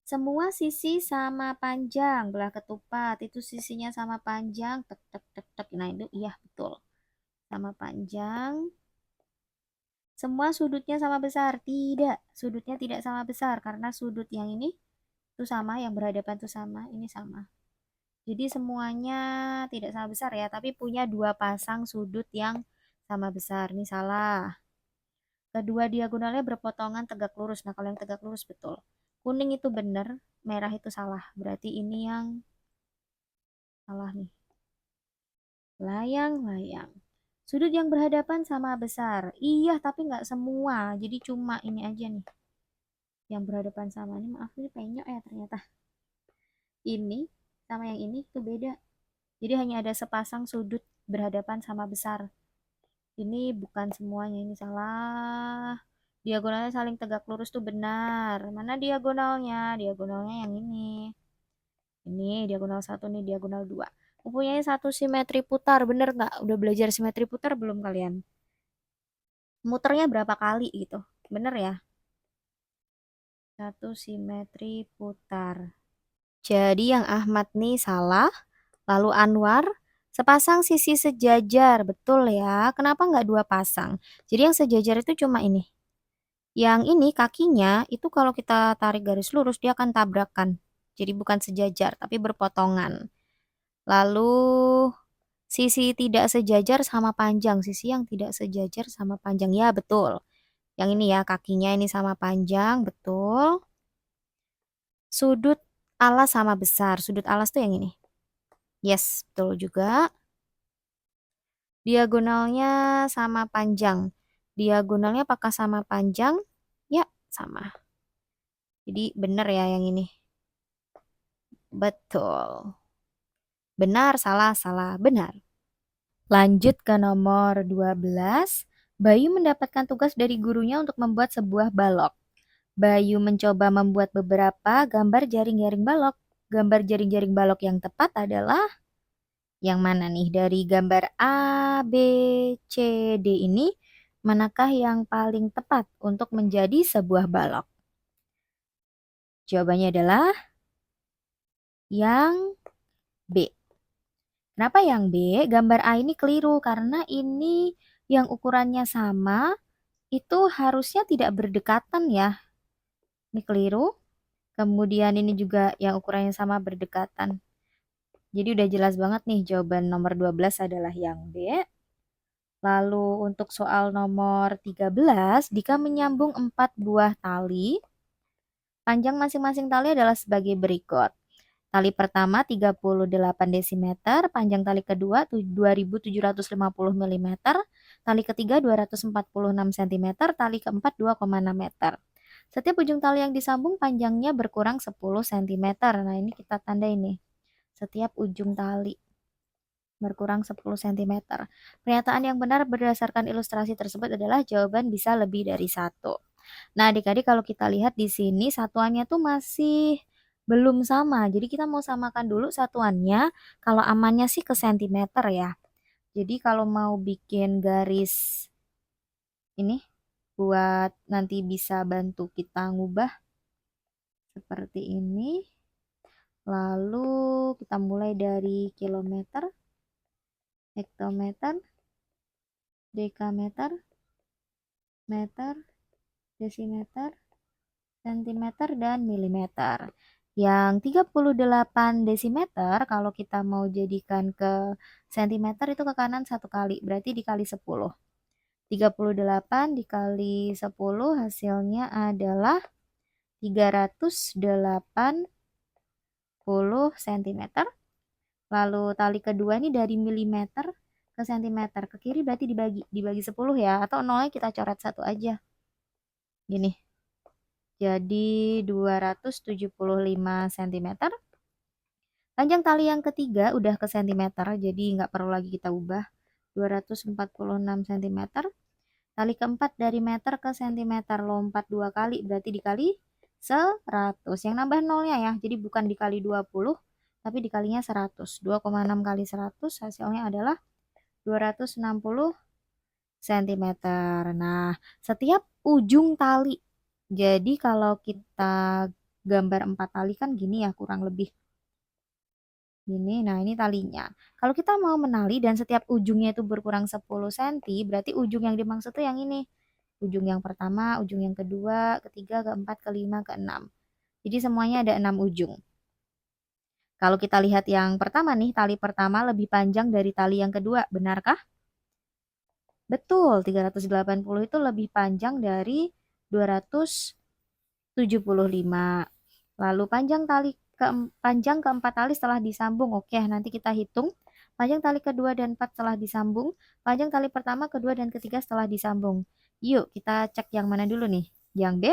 semua sisi sama panjang. Belah ketupat itu sisinya sama panjang. Tek tek tek tek. Nah, itu iya betul. Sama panjang. Semua sudutnya sama besar. Tidak, sudutnya tidak sama besar karena sudut yang ini itu sama, yang berhadapan itu sama, ini sama. Jadi semuanya tidak sama besar ya, tapi punya dua pasang sudut yang sama besar. Ini salah. Kedua diagonalnya berpotongan tegak lurus. Nah, kalau yang tegak lurus betul. Kuning itu benar, merah itu salah. Berarti ini yang salah nih. Layang-layang. Sudut yang berhadapan sama besar. Iya, tapi nggak semua. Jadi cuma ini aja nih. Yang berhadapan sama ini. Maaf, ini penyok ya ternyata. Ini sama yang ini tuh beda. Jadi hanya ada sepasang sudut berhadapan sama besar. Ini bukan semuanya, ini salah. Diagonalnya saling tegak lurus tuh benar. Mana diagonalnya? Diagonalnya yang ini. Ini diagonal 1 nih, diagonal 2. Mempunyai satu simetri putar, bener nggak? Udah belajar simetri putar belum kalian? Muternya berapa kali gitu? Bener ya? Satu simetri putar. Jadi yang Ahmad nih salah, lalu Anwar sepasang sisi sejajar, betul ya? Kenapa nggak dua pasang? Jadi yang sejajar itu cuma ini. Yang ini kakinya itu kalau kita tarik garis lurus dia akan tabrakan. Jadi bukan sejajar tapi berpotongan. Lalu sisi tidak sejajar sama panjang. Sisi yang tidak sejajar sama panjang. Ya betul. Yang ini ya kakinya ini sama panjang, betul. Sudut alas sama besar. Sudut alas tuh yang ini. Yes, betul juga. Diagonalnya sama panjang. Diagonalnya apakah sama panjang? Ya, sama. Jadi benar ya yang ini. Betul. Benar, salah, salah, benar. Lanjut ke nomor 12. Bayu mendapatkan tugas dari gurunya untuk membuat sebuah balok. Bayu mencoba membuat beberapa gambar jaring-jaring balok. Gambar jaring-jaring balok yang tepat adalah yang mana nih? Dari gambar A, B, C, D ini, manakah yang paling tepat untuk menjadi sebuah balok? Jawabannya adalah yang B. Kenapa yang B? Gambar A ini keliru karena ini yang ukurannya sama itu harusnya tidak berdekatan ya. Ini keliru. Kemudian ini juga yang ukurannya sama berdekatan. Jadi udah jelas banget nih jawaban nomor 12 adalah yang B. Lalu untuk soal nomor 13, jika menyambung 4 buah tali, panjang masing-masing tali adalah sebagai berikut. Tali pertama 38 desimeter, panjang tali kedua 2750 mm, tali ketiga 246 cm, tali keempat 2,6 meter. Setiap ujung tali yang disambung panjangnya berkurang 10 cm. Nah, ini kita tanda ini. Setiap ujung tali berkurang 10 cm. Pernyataan yang benar berdasarkan ilustrasi tersebut adalah jawaban bisa lebih dari satu. Nah, adik-adik kalau kita lihat di sini satuannya tuh masih belum sama. Jadi kita mau samakan dulu satuannya. Kalau amannya sih ke sentimeter ya. Jadi kalau mau bikin garis ini buat nanti bisa bantu kita ngubah seperti ini. Lalu kita mulai dari kilometer, hektometer, dekameter, meter, desimeter, sentimeter, dan milimeter. Yang 38 desimeter kalau kita mau jadikan ke sentimeter itu ke kanan satu kali, berarti dikali 10. 38 dikali 10 hasilnya adalah 380 cm. Lalu tali kedua ini dari milimeter ke sentimeter. Ke kiri berarti dibagi 10 ya. Atau nolnya kita coret satu aja. Gini. Jadi 275 cm. Panjang tali yang ketiga udah ke sentimeter. Jadi nggak perlu lagi kita ubah. 246 cm. Tali keempat dari meter ke sentimeter. Lompat 2 kali berarti dikali 100. Yang nambah nolnya ya. Jadi bukan dikali 20. Tapi dikalinya 100. 2,6 kali 100 hasilnya adalah 260 cm. Nah, setiap ujung tali. Jadi kalau kita gambar 4 tali kan gini ya kurang lebih. Gini, nah ini talinya. Kalau kita mau menali dan setiap ujungnya itu berkurang 10 cm, berarti ujung yang dimaksud itu yang ini. Ujung yang pertama, ujung yang kedua, ketiga, keempat, kelima, keenam. Jadi semuanya ada 6 ujung. Kalau kita lihat yang pertama nih, tali pertama lebih panjang dari tali yang kedua, benarkah? Betul, 380 itu lebih panjang dari 275. Lalu panjang keempat tali setelah disambung. Oke, nanti kita hitung. Panjang tali kedua dan empat setelah disambung. Panjang tali pertama, kedua, dan ketiga setelah disambung. Yuk, kita cek yang mana dulu nih. Yang B,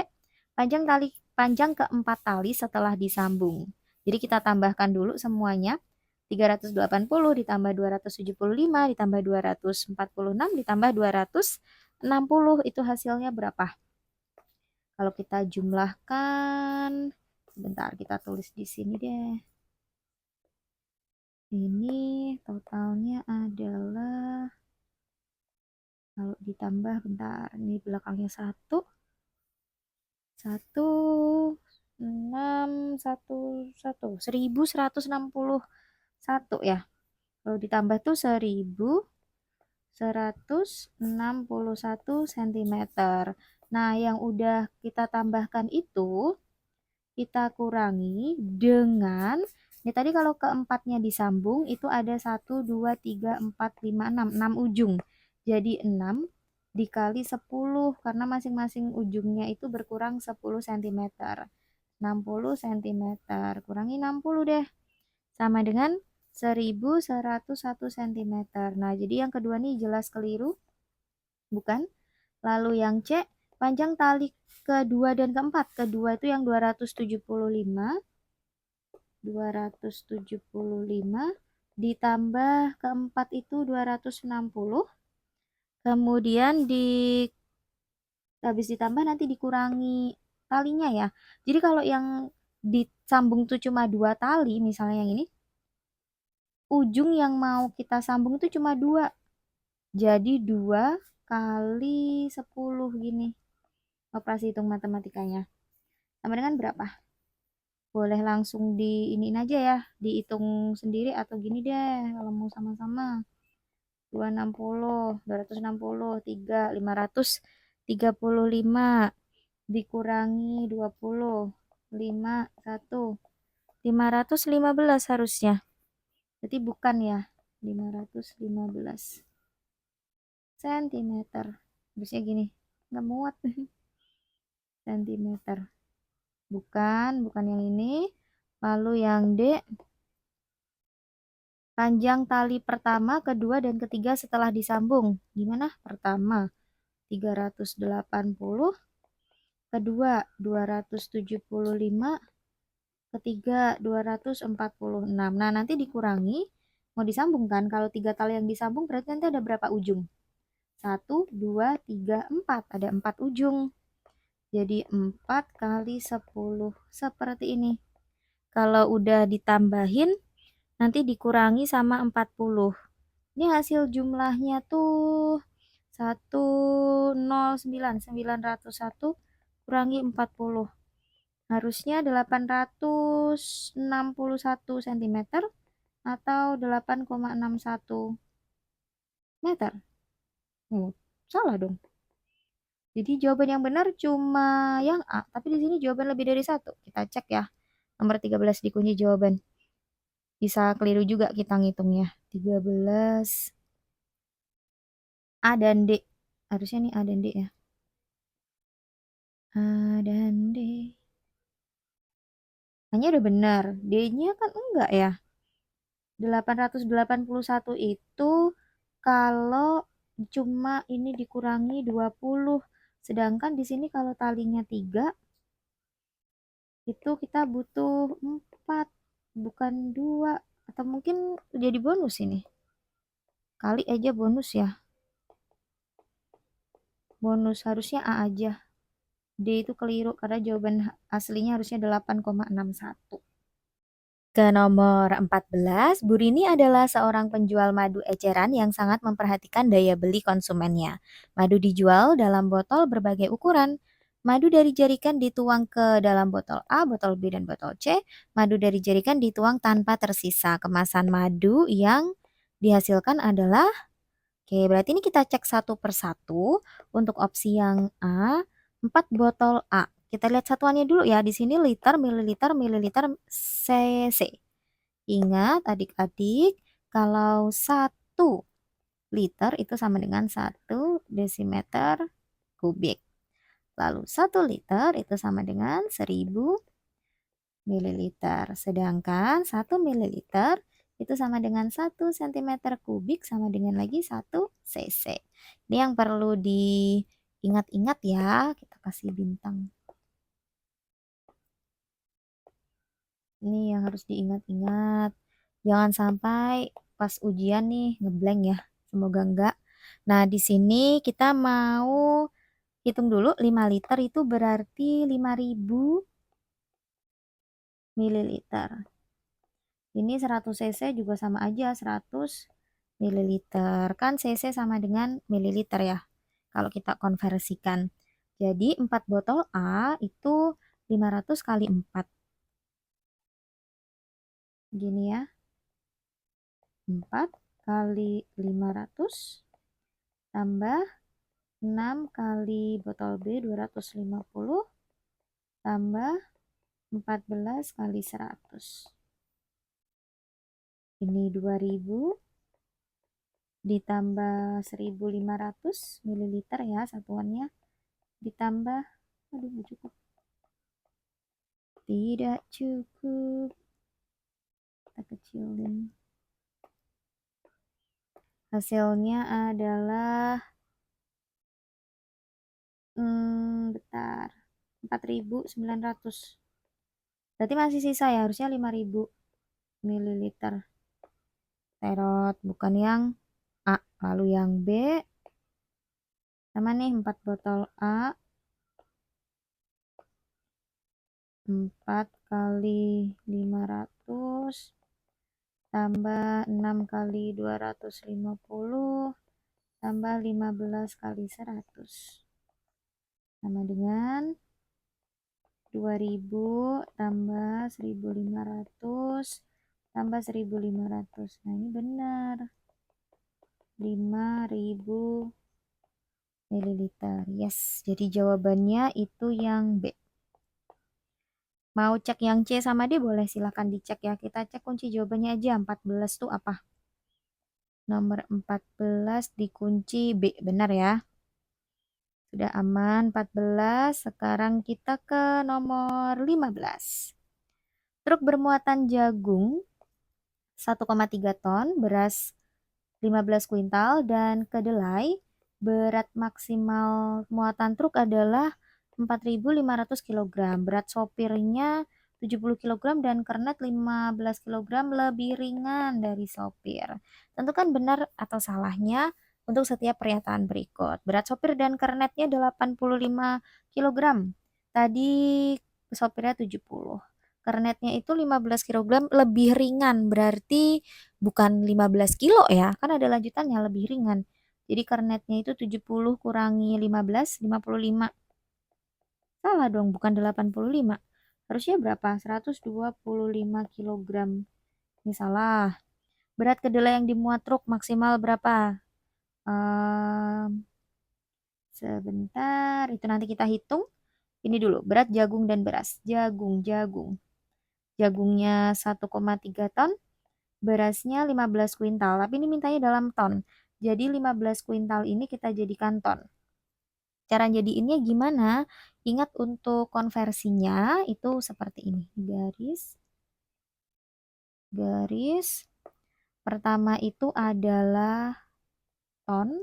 panjang keempat tali setelah disambung. Jadi kita tambahkan dulu semuanya. 380 ditambah 275 ditambah 246 ditambah 260 itu hasilnya berapa? Kalau kita jumlahkan, sebentar kita tulis di sini deh. Ini totalnya adalah, kalau ditambah, bentar, ini belakangnya 1161 ya. Kalau ditambah tuh 1161 cm. Nah, yang udah kita tambahkan itu kita kurangi dengan, ini tadi kalau keempatnya disambung itu ada 1, 2, 3, 4, 5, 6 ujung. Jadi 6 dikali 10 karena masing-masing ujungnya itu berkurang 10 cm. 60 cm kurangi 60 deh. Sama dengan 1101 cm. Nah, jadi yang kedua nih jelas keliru, bukan? Lalu yang C, panjang tali kedua dan keempat. Kedua itu yang 275 ditambah keempat itu 260. Kemudian habis ditambah nanti dikurangi talinya ya. Jadi kalau yang disambung tuh cuma 2 tali, misalnya yang ini, ujung yang mau kita sambung itu cuma 2. Jadi 2 kali 10 gini. Operasi hitung matematikanya. Sama dengan berapa? Boleh langsung diiniin aja ya, dihitung sendiri atau gini deh kalau mau sama-sama. 260, 3, 535 dikurangi 20, 5, 1, 515 harusnya. Berarti bukan ya, 515 cm. Harusnya gini, nggak muat. Cm. Bukan yang ini. Lalu yang D, panjang tali pertama, kedua, dan ketiga setelah disambung. Gimana? Pertama 380, kedua 275, ketiga 246. Nah, nanti dikurangi, mau disambungkan. Kalau 3 tali yang disambung berarti nanti ada berapa ujung? 1, 2, 3, 4. Ada 4 ujung. Jadi 4 kali 10 seperti ini. Kalau udah ditambahin, nanti dikurangi sama 40. Ini hasil jumlahnya tuh 109,901 kurangi 40. Harusnya 861 cm atau 8,61 meter. Oh, salah dong. Jadi jawaban yang benar cuma yang A, tapi di sini jawaban lebih dari satu. Kita cek ya. Nomor 13 di kunci jawaban. Bisa keliru juga kita ngitungnya. 13 A dan D. Harusnya nih A dan D ya. A dan D. Hanya udah benar. D-nya kan enggak ya. 881 itu kalau cuma ini dikurangi 20. Sedangkan di sini kalau talinya 3, itu kita butuh 4, bukan 2. Atau mungkin jadi bonus ini. Kali aja bonus ya. Bonus harusnya A aja. D itu keliru karena jawaban aslinya harusnya 8,61. Ke nomor 14, Bu Rini adalah seorang penjual madu eceran yang sangat memperhatikan daya beli konsumennya. Madu dijual dalam botol berbagai ukuran. Madu dari jerikan dituang ke dalam botol A, botol B, dan botol C. Madu dari jerikan dituang tanpa tersisa. Kemasan madu yang dihasilkan adalah, oke, berarti ini kita cek satu persatu. Untuk opsi yang A, 4 botol A. Kita lihat satuannya dulu ya. Di sini liter, mililiter, mililiter, cc. Ingat adik-adik, kalau 1 liter itu sama dengan 1 desimeter kubik. Lalu 1 liter itu sama dengan 1000 mililiter. Sedangkan 1 mililiter itu sama dengan 1 cm3 sama dengan lagi 1 cc. Ini yang perlu diingat-ingat ya. Kita kasih bintang. Ini yang harus diingat-ingat. Jangan sampai pas ujian nih ngeblank ya. Semoga enggak. Nah, di sini kita mau hitung dulu 5 liter itu berarti 5000 mililiter. Ini 100 cc juga sama aja 100 mililiter. Kan cc sama dengan mililiter ya. Kalau kita konversikan. Jadi 4 botol A itu 500 kali 4. Gini ya. 4 kali 500 tambah 6 kali botol B 250 tambah 14 kali 100. Ini 2000 ditambah 1500 mililiter ya satuannya. Ditambah, aduh nggak cukup. Tidak cukup. Kita kecilin. Hasilnya adalah, bentar, 4900. Berarti masih sisa ya, harusnya 5000 mililiter. Terot, bukan yang A. Lalu yang B, sama nih 4 botol A. 4 kali 500 tambah 6 kali 250 tambah 15 kali 100 sama dengan 2000 tambah 1500 tambah 1500. Nah ini benar 5000 mililiter. Yes, jadi jawabannya itu yang B. Mau cek yang C sama D boleh silahkan dicek ya. Kita cek kunci jawabannya aja. 14 tuh apa? Nomor 14 dikunci B. Benar ya? Sudah aman 14. Sekarang kita ke nomor 15. Truk bermuatan jagung 1,3 ton, beras 15 kuintal, dan kedelai berat maksimal muatan truk adalah 4.500 kg. Berat sopirnya 70 kg dan kernet 15 kg lebih ringan dari sopir. Tentukan benar atau salahnya untuk setiap pernyataan berikut. Berat sopir dan kernetnya 85 kg. Tadi sopirnya 70. Kernetnya itu 15 kg lebih ringan, berarti bukan 15 kilo ya, kan ada lanjutannya lebih ringan. Jadi kernetnya itu 70 kurangi 15, 55. Salah dong, bukan 85. Harusnya berapa? 125 kg. Ini salah. Berat kedelai yang dimuat truk maksimal berapa? Sebentar, itu nanti kita hitung. Ini dulu, berat jagung dan beras. Jagung. Jagungnya 1,3 ton, berasnya 15 kuintal. Tapi ini mintanya dalam ton. Jadi 15 kuintal ini kita jadikan ton. Cara jadiinnya gimana? Ingat untuk konversinya itu seperti ini. Garis. Pertama itu adalah ton.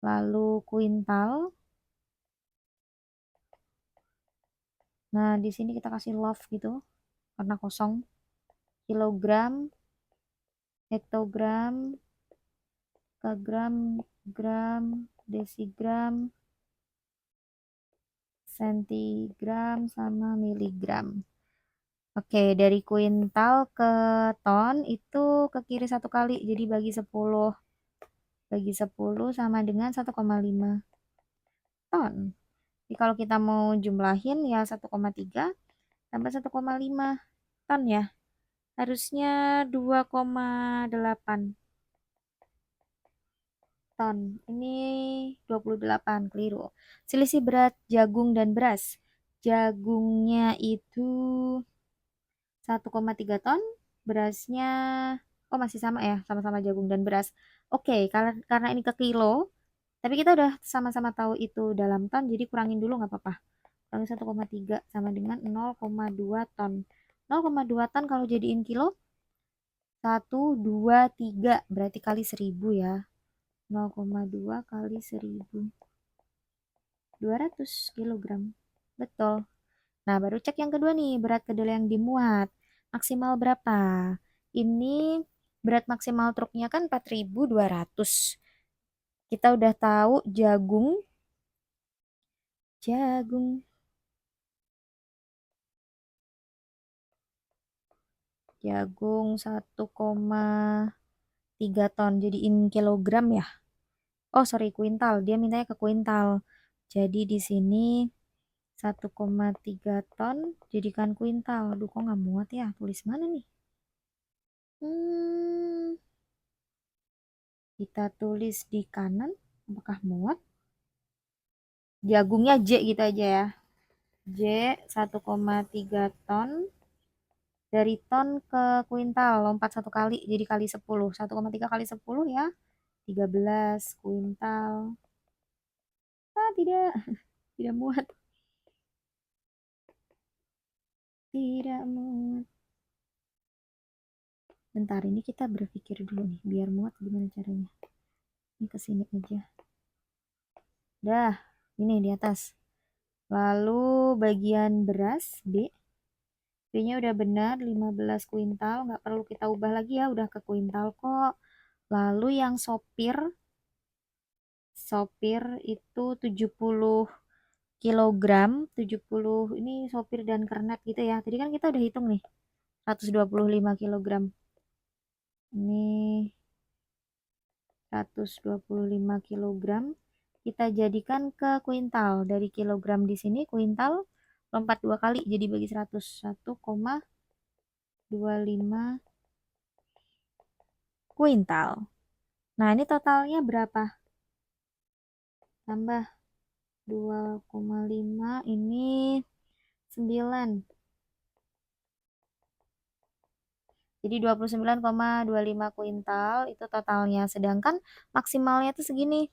Lalu kuintal. Nah, di sini kita kasih love gitu. Karena kosong. Kilogram. Hektogram. Kilogram. Gram. Desigram. Sentigram sama miligram. Oke, dari kuintal ke ton itu ke kiri satu kali, jadi bagi 10. Bagi 10 sama dengan 1,5 ton. Jadi kalau kita mau jumlahin ya 1,3 tambah 1,5 ton ya. Harusnya 2,8 ton. Ini 28, keliru. Selisih berat jagung dan beras. Jagungnya itu 1,3 ton, berasnya masih sama ya, sama-sama jagung dan beras. Oke, karena ini ke kilo, tapi kita udah sama-sama tahu itu dalam ton, jadi kurangin dulu nggak apa-apa. Kurangi 1,3 sama dengan 0,2 ton. 0,2 ton kalau jadiin kilo 123 berarti kali 1000 ya. 0,2 kali 1000. 200 kilogram. Betul. Nah, baru cek yang kedua nih, berat kedelai yang dimuat. Maksimal berapa? Ini berat maksimal truknya kan 4.200. Kita udah tahu jagung. Jagung 1,3 ton. Jadiin kilogram ya. Oh, sorry, kuintal. Dia mintanya ke kuintal. Jadi di sini 1,3 ton jadikan kuintal. Aduh, kok nggak muat ya? Tulis mana nih? Hmm, kita tulis di kanan. Apakah muat? Jagungnya J gitu aja ya. J 1,3 ton. Dari ton ke kuintal, lompat satu kali, jadi kali 10. 1,3 kali 10 ya. 13 kuintal. Ah, tidak. Tidak muat. Tidak muat. Bentar, ini kita berpikir dulu nih. Biar muat gimana caranya. Ini ke sini aja. Dah, ini di atas. Lalu bagian beras, B. B-nya udah benar, 15 kuintal. Nggak perlu kita ubah lagi ya, udah ke kuintal kok. Lalu yang sopir, sopir itu 70 kilogram, 70 ini sopir dan kernet gitu ya. Tadi kan kita udah hitung nih, 125 kilogram. Ini 125 kilogram. Kita jadikan ke kuintal. Dari kilogram di sini kuintal lompat 2 kali jadi bagi 100. 1,25 kuintal. Nah, ini totalnya berapa? Tambah 2,5 ini 9. Jadi 29,25 kuintal itu totalnya. Sedangkan maksimalnya itu segini.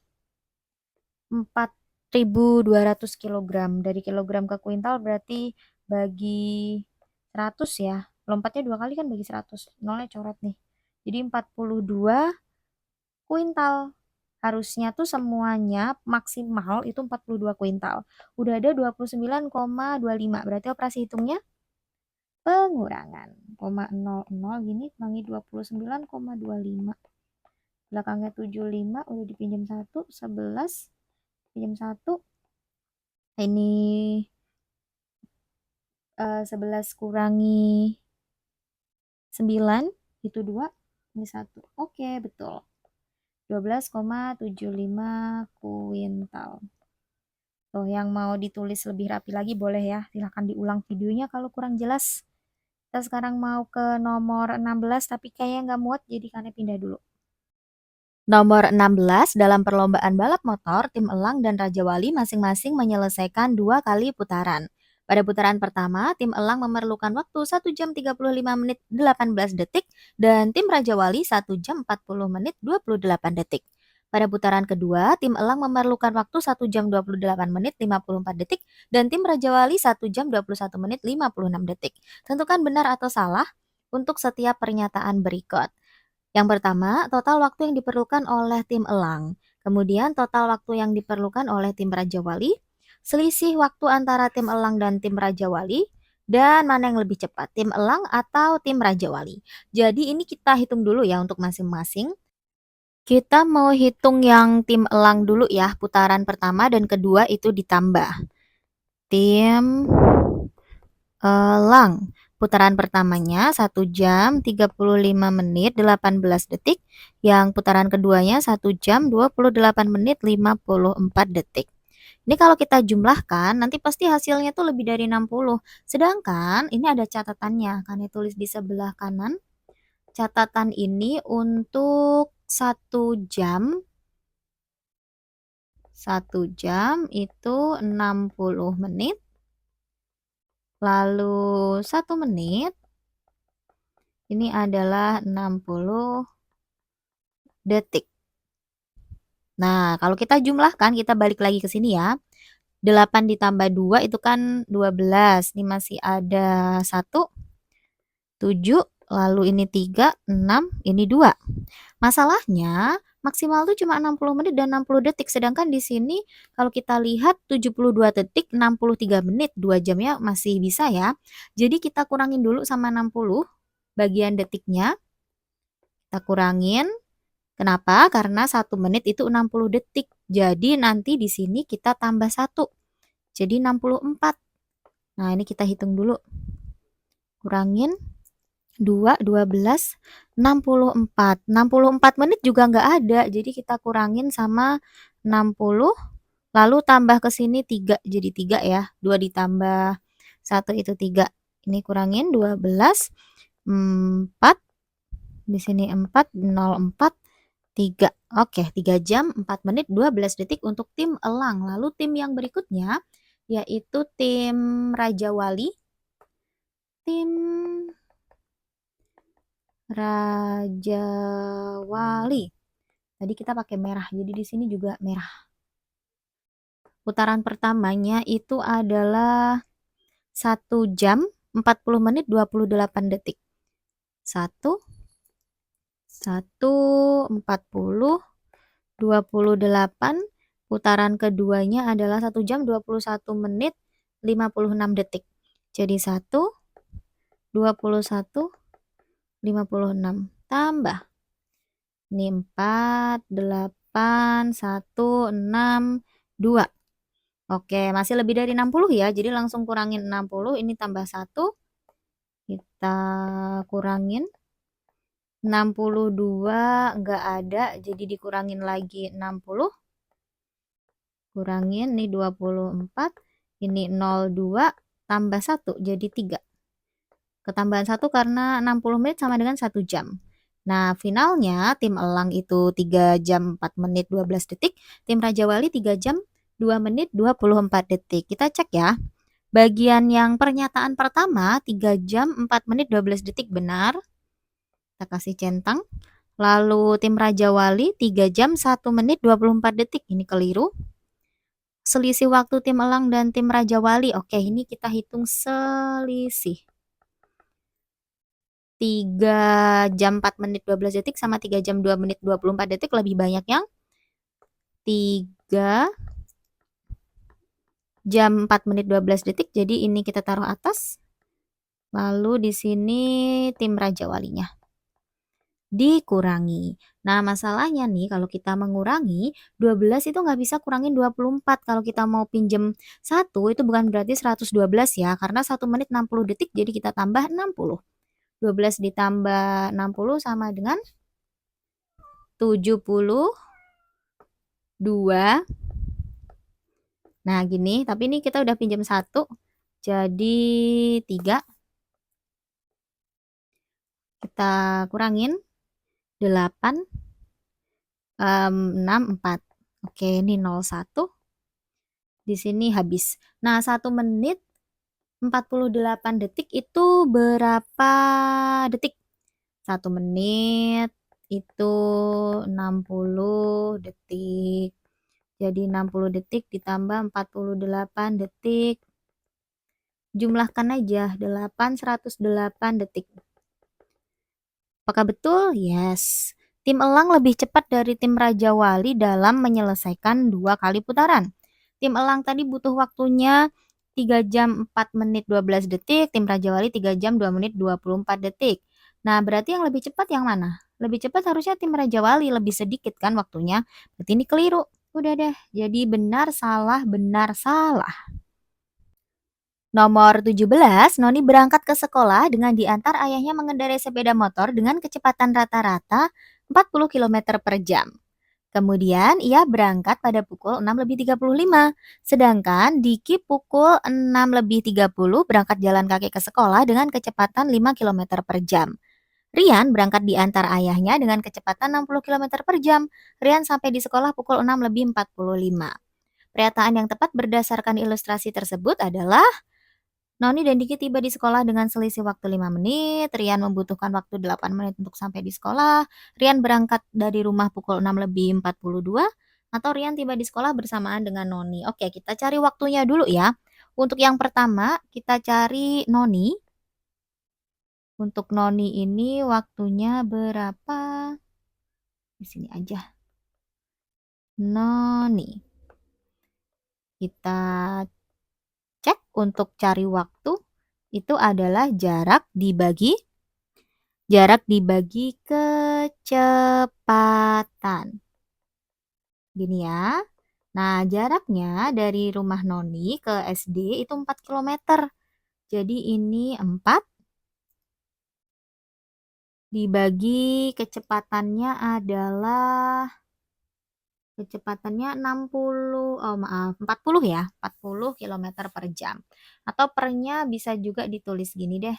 4.200 kilogram. Dari kilogram ke kuintal berarti bagi 100 ya. Lompatnya 2 kali kan bagi 100. Nolnya coret nih. Jadi 42 kuintal. Harusnya tuh semuanya maksimal itu 42 kuintal. Udah ada 29,25. Berarti operasi hitungnya pengurangan. 0,00 gini kurangi 29,25. Belakangnya 75 udah dipinjam 1, 11. Pinjam 1. Ini 11 kurangi 9 itu 2. Ini 1. Oke, betul. 12,75 kuintal. Tuh, yang mau ditulis lebih rapi lagi boleh ya. Silahkan diulang videonya kalau kurang jelas. Kita sekarang mau ke nomor 16 tapi kayaknya nggak muat jadi karena pindah dulu. Nomor 16, dalam perlombaan balap motor, tim Elang dan Raja Wali masing-masing menyelesaikan 2 kali putaran. Pada putaran pertama, tim Elang memerlukan waktu 1 jam 35 menit 18 detik dan tim Raja Wali 1 jam 40 menit 28 detik. Pada putaran kedua, tim Elang memerlukan waktu 1 jam 28 menit 54 detik dan tim Raja Wali 1 jam 21 menit 56 detik. Tentukan benar atau salah untuk setiap pernyataan berikut. Yang pertama, total waktu yang diperlukan oleh tim Elang. Kemudian total waktu yang diperlukan oleh tim Raja Wali. Selisih waktu antara tim Elang dan tim Raja Wali. Dan mana yang lebih cepat, tim Elang atau tim Raja Wali. Jadi ini kita hitung dulu ya untuk masing-masing. Kita mau hitung yang tim Elang dulu ya. Putaran pertama dan kedua itu ditambah. Tim Elang. Putaran pertamanya 1 jam 35 menit 18 detik. Yang putaran keduanya 1 jam 28 menit 54 detik. Ini kalau kita jumlahkan nanti pasti hasilnya tuh lebih dari 60. Sedangkan ini ada catatannya. Kami tulis di sebelah kanan. Catatan ini untuk 1 jam itu 60 menit. Lalu 1 menit ini adalah 60 detik. Nah, kalau kita jumlahkan, kita balik lagi ke sini ya. 8 ditambah 2 itu kan 12. Ini masih ada 1, 7, lalu ini 3, 6, ini 2. Masalahnya, maksimal tuh cuma 60 menit dan 60 detik. Sedangkan di sini kalau kita lihat 72 detik, 63 menit, 2 jamnya masih bisa ya. Jadi kita kurangin dulu sama 60 bagian detiknya. Kita kurangin. Kenapa? Karena 1 menit itu 60 detik. Jadi nanti di sini kita tambah 1. Jadi 64. Nah, ini kita hitung dulu. Kurangin 2, 12, 64. 64 menit juga nggak ada, jadi kita kurangin sama 60, lalu tambah ke sini 3, jadi 3 ya. 2 ditambah 1 itu 3. Ini kurangin 12, 4, di sini 4, 04, 3. Oke, 3 jam 4 menit 12 detik untuk tim elang. Lalu tim yang berikutnya yaitu tim Raja Wali. Tim Raja Wali. Tadi kita pakai merah, jadi di sini juga merah. Putaran pertamanya itu adalah 1 jam 40 menit 28 detik. 1, 40, 28. Putaran keduanya adalah 1 jam 21 menit 56 detik. Jadi 1, 21, 56. Tambah. Ini 4, 8, 1, 6, 2. Oke, masih lebih dari 60 ya. Jadi langsung kurangin 60, ini tambah 1. Kita kurangin. 62 enggak ada, jadi dikurangin lagi 60. Kurangin, ini 24. Ini 02 tambah 1 jadi 3. Ketambahan 1 karena 60 menit sama dengan 1 jam. Nah, finalnya tim elang itu 3 jam 4 menit 12 detik, tim Raja Wali 3 jam 2 menit 24 detik. Kita cek ya. Bagian yang pernyataan pertama 3 jam 4 menit 12 detik benar. Kita kasih centang. Lalu tim Raja Wali 3 jam 1 menit 24 detik. Ini keliru. Selisih waktu tim elang dan tim Raja Wali. Oke, ini kita hitung selisih. 3 jam 4 menit 12 detik sama 3 jam 2 menit 24 detik lebih banyak yang 3 jam 4 menit 12 detik. Jadi ini kita taruh atas. Lalu di sini tim Raja Walinya. Dikurangi. Nah, masalahnya nih kalau kita mengurangi 12 itu nggak bisa kurangin 24. Kalau kita mau pinjem 1 itu bukan berarti 112 ya, karena 1 menit 60 detik jadi kita tambah 60. 12 ditambah 60 sama dengan 72. Nah, gini, tapi ini kita udah pinjam 1, jadi 3. Kita kurangin 8, 6, 4. Oke, ini 01. Di sini habis. Nah, 1 menit 48 detik itu berapa detik? 1 menit itu 60 detik. Jadi 60 detik ditambah 48 detik. Jumlahkan aja, 108 detik. Apakah betul? Yes. Tim elang lebih cepat dari tim Raja Wali dalam menyelesaikan 2 kali putaran. Tim elang tadi butuh waktunya 3 jam 4 menit 12 detik, tim Raja Wali 3 jam 2 menit 24 detik. Nah, berarti yang lebih cepat yang mana? Lebih cepat harusnya tim Raja Wali, lebih sedikit kan waktunya. Berarti ini keliru. Udah deh, jadi benar, salah, benar, salah. Nomor 17, Noni berangkat ke sekolah dengan diantar ayahnya mengendarai sepeda motor dengan kecepatan rata-rata 40 km per jam. Kemudian ia berangkat pada pukul 6:35, sedangkan Diki pukul 6:30 berangkat jalan kaki ke sekolah dengan kecepatan 5 km per jam. Rian berangkat diantar ayahnya dengan kecepatan 60 km per jam. Rian sampai di sekolah pukul 6:45. Pernyataan yang tepat berdasarkan ilustrasi tersebut adalah Noni dan Diki tiba di sekolah dengan selisih waktu 5 menit, Rian membutuhkan waktu 8 menit untuk sampai di sekolah, Rian berangkat dari rumah pukul 6:42, atau Rian tiba di sekolah bersamaan dengan Noni. Oke, kita cari waktunya dulu ya. Untuk yang pertama, kita cari Noni. Untuk Noni ini waktunya berapa? Di sini aja. Noni. Kita cek untuk cari waktu. Itu adalah jarak dibagi kecepatan. Gini ya. Nah, jaraknya dari rumah Noni ke SD itu 4 km. Jadi ini 4 Dibagi kecepatannya adalah 40 ya, 40 kilometer per jam. Atau pernya bisa juga ditulis gini deh.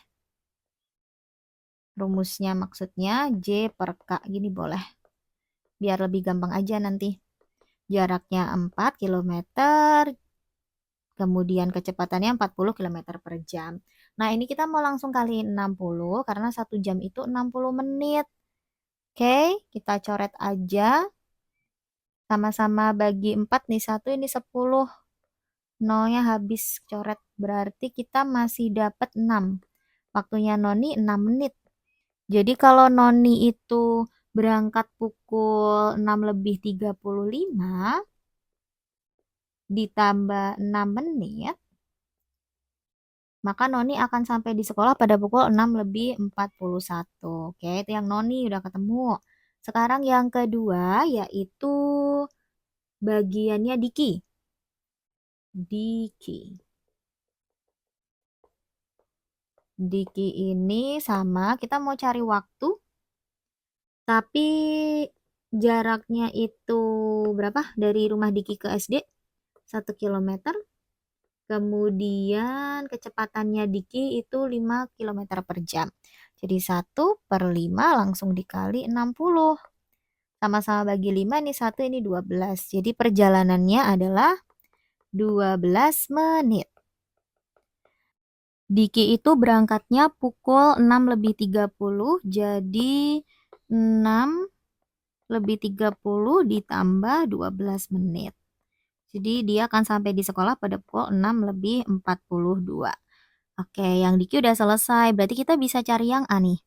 Rumusnya maksudnya J per K gini boleh. Biar lebih gampang aja nanti. Jaraknya 4 kilometer, kemudian kecepatannya 40 kilometer per jam. Nah, ini kita mau langsung kaliin 60 karena 1 jam itu 60 menit. Oke, kita coret aja. Sama-sama bagi 4 nih, 1 ini 10. Nolnya habis coret, berarti kita masih dapat 6. Waktunya Noni 6 menit. Jadi kalau Noni itu berangkat pukul 6:35 ditambah 6 menit, maka Noni akan sampai di sekolah pada pukul 6:41. Oke, itu yang Noni udah ketemu. Sekarang yang kedua yaitu bagiannya Diki. Diki. Diki ini sama, kita mau cari waktu, tapi jaraknya itu berapa? Dari rumah Diki ke SD? 1 kilometer. Kemudian kecepatannya Diki itu 5 kilometer per jam. Jadi 1/5 langsung dikali 60. Sama-sama bagi 5, ini 1, ini 12. Jadi perjalanannya adalah 12 menit. Diki itu berangkatnya pukul 6:30, jadi 6:30 ditambah 12 menit. Jadi dia akan sampai di sekolah pada pukul 6:42. Oke, yang Diki udah selesai. Berarti kita bisa cari yang A nih.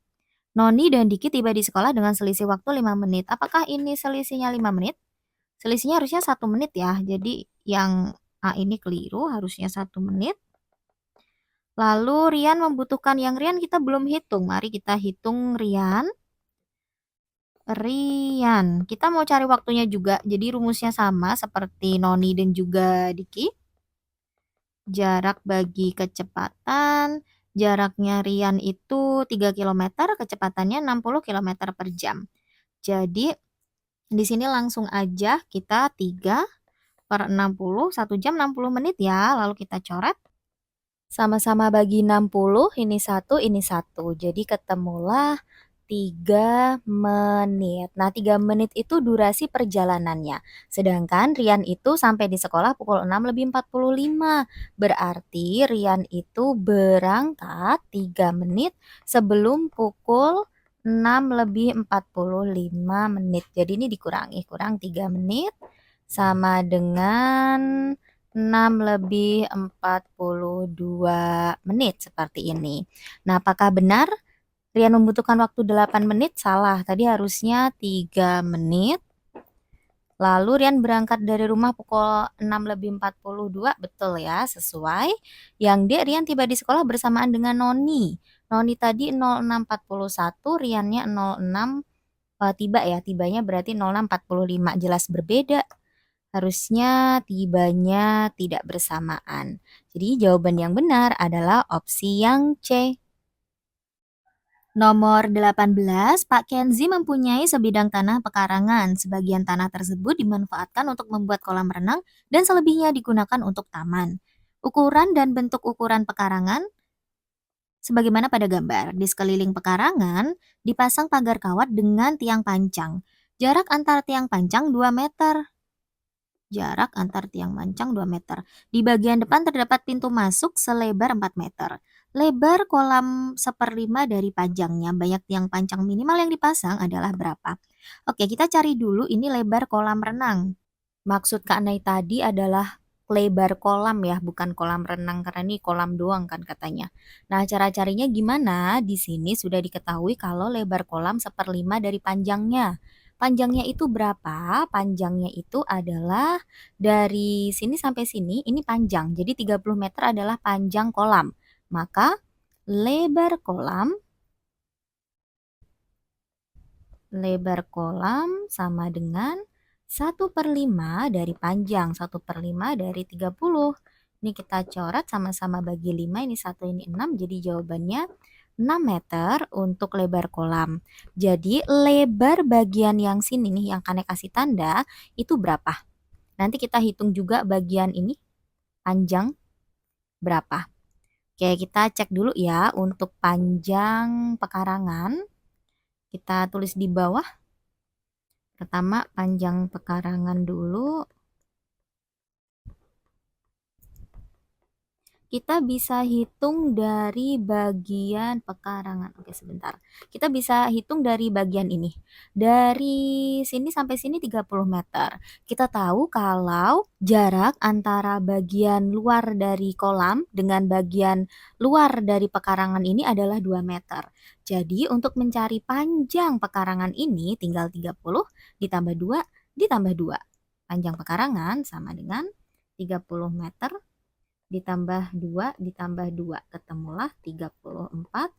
Noni dan Diki tiba di sekolah dengan selisih waktu 5 menit. Apakah ini selisihnya 5 menit? Selisihnya harusnya 1 menit ya. Jadi yang A ini keliru, harusnya 1 menit. Lalu Rian membutuhkan yang Rian kita belum hitung. Mari kita hitung Rian. Kita mau cari waktunya juga. Jadi rumusnya sama seperti Noni dan juga Diki. Jarak bagi kecepatan. Jaraknya Rian itu 3 km, kecepatannya 60 km per jam. Jadi di sini langsung aja kita 3/60, 1 jam 60 menit ya. Lalu kita coret. Sama-sama bagi 60, ini 1, ini 1. Jadi ketemulah 3 menit. Nah, 3 menit itu durasi perjalanannya. Sedangkan Rian itu sampai di sekolah pukul 6:45. Berarti Rian itu berangkat 3 menit sebelum pukul 6:45. Jadi ini dikurangi, kurang 3 menit sama dengan 6:42 seperti ini. Nah, apakah benar Rian membutuhkan waktu 8 menit? Salah, tadi harusnya 3 menit. Lalu Rian berangkat dari rumah pukul 6:42, betul ya, sesuai. Yang D, Rian tiba di sekolah bersamaan dengan Noni. Noni tadi 06:41, Riannya 06 tiba ya, tibanya berarti 06:45, jelas berbeda. Harusnya tibanya tidak bersamaan. Jadi jawaban yang benar adalah opsi yang C. Nomor 18, Pak Kenzi mempunyai sebidang tanah pekarangan. Sebagian tanah tersebut dimanfaatkan untuk membuat kolam renang dan selebihnya digunakan untuk taman. Ukuran dan bentuk ukuran pekarangan sebagaimana pada gambar. Di sekeliling pekarangan dipasang pagar kawat dengan tiang pancang. Jarak antar tiang pancang 2 meter. Jarak antar tiang pancang 2 meter. Di bagian depan terdapat pintu masuk selebar 4 meter. Lebar kolam 1/5 dari panjangnya. Banyak tiang pancang minimal yang dipasang adalah berapa? Oke, kita cari dulu ini lebar kolam renang. Maksud Kak Nay tadi adalah lebar kolam ya, bukan kolam renang karena ini kolam doang kan katanya. Nah, cara carinya gimana? Di sini sudah diketahui kalau lebar kolam 1/5 dari panjangnya. Panjangnya itu berapa? Panjangnya itu adalah dari sini sampai sini, ini panjang. Jadi 30 meter adalah panjang kolam. Maka lebar kolam sama dengan 1/5 dari panjang, 1/5 dari 30. Ini kita coret sama-sama bagi 5, ini 1, ini 6, jadi jawabannya 6 meter untuk lebar kolam. Jadi lebar bagian yang sini nih, yang Kane kasih tanda, itu berapa? Nanti kita hitung juga bagian ini, panjang berapa. Oke, kita cek dulu ya untuk panjang pekarangan. Kita tulis di bawah. Pertama panjang pekarangan dulu. Kita bisa hitung dari bagian pekarangan. Oke, sebentar. Kita bisa hitung dari bagian ini. Dari sini sampai sini 30 meter. Kita tahu kalau jarak antara bagian luar dari kolam dengan bagian luar dari pekarangan ini adalah 2 meter. Jadi untuk mencari panjang pekarangan ini tinggal 30 ditambah 2 ditambah 2. Panjang pekarangan sama dengan 30 meter ditambah 2 ditambah 2 ketemulah 34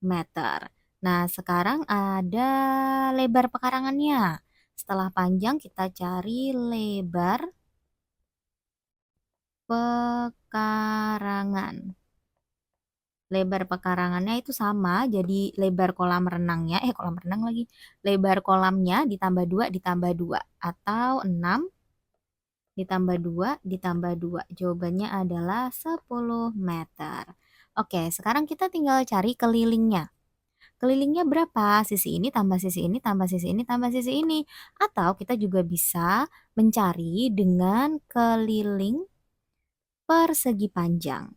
meter. Nah, sekarang ada lebar pekarangannya. Setelah panjang kita cari lebar pekarangan. Lebar pekarangannya itu sama, jadi lebar kolam renangnya, kolam renang lagi. Lebar kolamnya ditambah 2 ditambah 2 atau 6 ditambah 2 ditambah 2. Jawabannya adalah 10 meter. Oke, sekarang kita tinggal cari kelilingnya. Kelilingnya berapa? Sisi ini tambah sisi ini tambah sisi ini tambah sisi ini. Atau kita juga bisa mencari dengan keliling persegi panjang.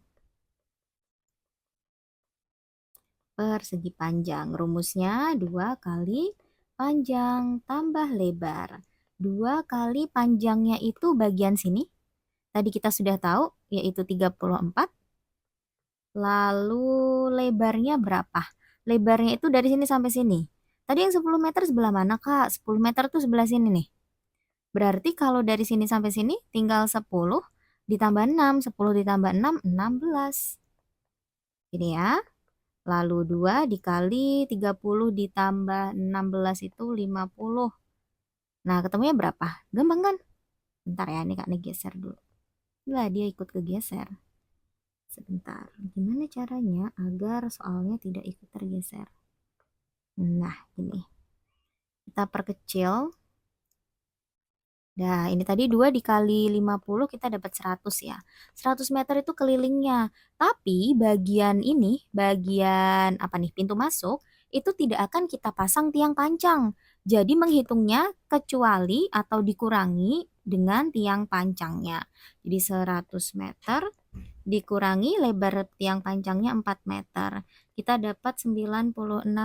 Persegi panjang. Rumusnya 2 kali panjang tambah lebar. 2 kali panjangnya itu bagian sini. Tadi kita sudah tahu, yaitu 34. Lalu lebarnya berapa? Lebarnya itu dari sini sampai sini. Tadi yang 10 meter sebelah mana, Kak? 10 meter tuh sebelah sini nih. Berarti kalau dari sini sampai sini tinggal 10 ditambah 6. 10 ditambah 6, 16. Ini ya. Lalu 2 dikali 30 ditambah 16 itu 50. Nah, ketemunya berapa? Gampang kan? Bentar ya, ini Kak nih geser dulu. Lah, dia ikut kegeser. Sebentar, gimana caranya agar soalnya tidak ikut tergeser? Nah, gini. Kita perkecil. Nah, ini tadi 2 dikali 50 kita dapat 100 ya. 100 meter itu kelilingnya. Tapi bagian ini, bagian apa nih, pintu masuk, itu tidak akan kita pasang tiang pancang. Jadi menghitungnya kecuali atau dikurangi dengan tiang pancangnya. Jadi 100 meter dikurangi lebar tiang pancangnya 4 meter. Kita dapat 96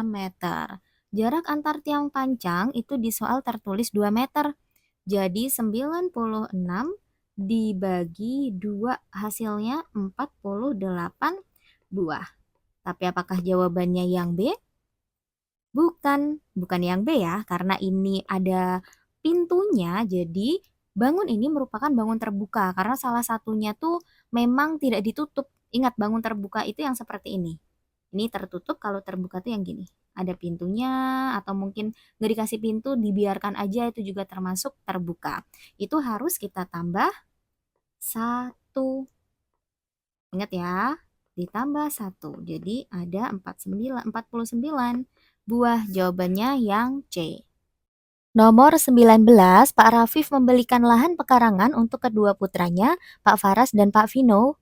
meter. Jarak antar tiang pancang itu di soal tertulis 2 meter. Jadi 96 dibagi 2 hasilnya 48 buah. Tapi apakah jawabannya yang B? Bukan yang B ya, karena ini ada pintunya, jadi bangun ini merupakan bangun terbuka, karena salah satunya tuh memang tidak ditutup. Ingat, bangun terbuka itu yang seperti ini. Ini tertutup, kalau terbuka tuh yang gini. Ada pintunya, atau mungkin nggak dikasih pintu, dibiarkan aja, itu juga termasuk terbuka. Itu harus kita tambah 1. Ingat ya, ditambah 1. Jadi ada 49 buah. Jawabannya yang C. Nomor 19, Pak Rafif membelikan lahan pekarangan untuk kedua putranya, Pak Faras dan Pak Vino,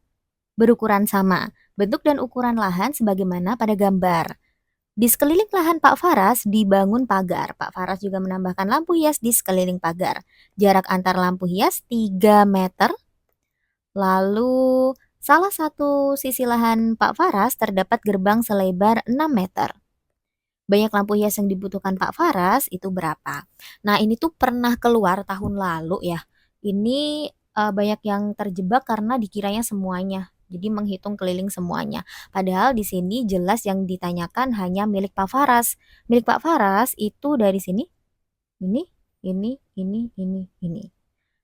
berukuran sama. Bentuk dan ukuran lahan sebagaimana pada gambar. Di sekeliling lahan Pak Faras dibangun pagar. Pak Faras juga menambahkan lampu hias di sekeliling pagar. Jarak antar lampu hias 3 meter. Lalu salah satu sisi lahan Pak Faras terdapat gerbang selebar 6 meter. Banyak lampu hias yang dibutuhkan Pak Faras itu berapa? Nah, ini tuh pernah keluar tahun lalu ya. Ini banyak yang terjebak karena dikiranya semuanya. Jadi menghitung keliling semuanya. Padahal di sini jelas yang ditanyakan hanya milik Pak Faras. Milik Pak Faras itu dari sini, ini, ini.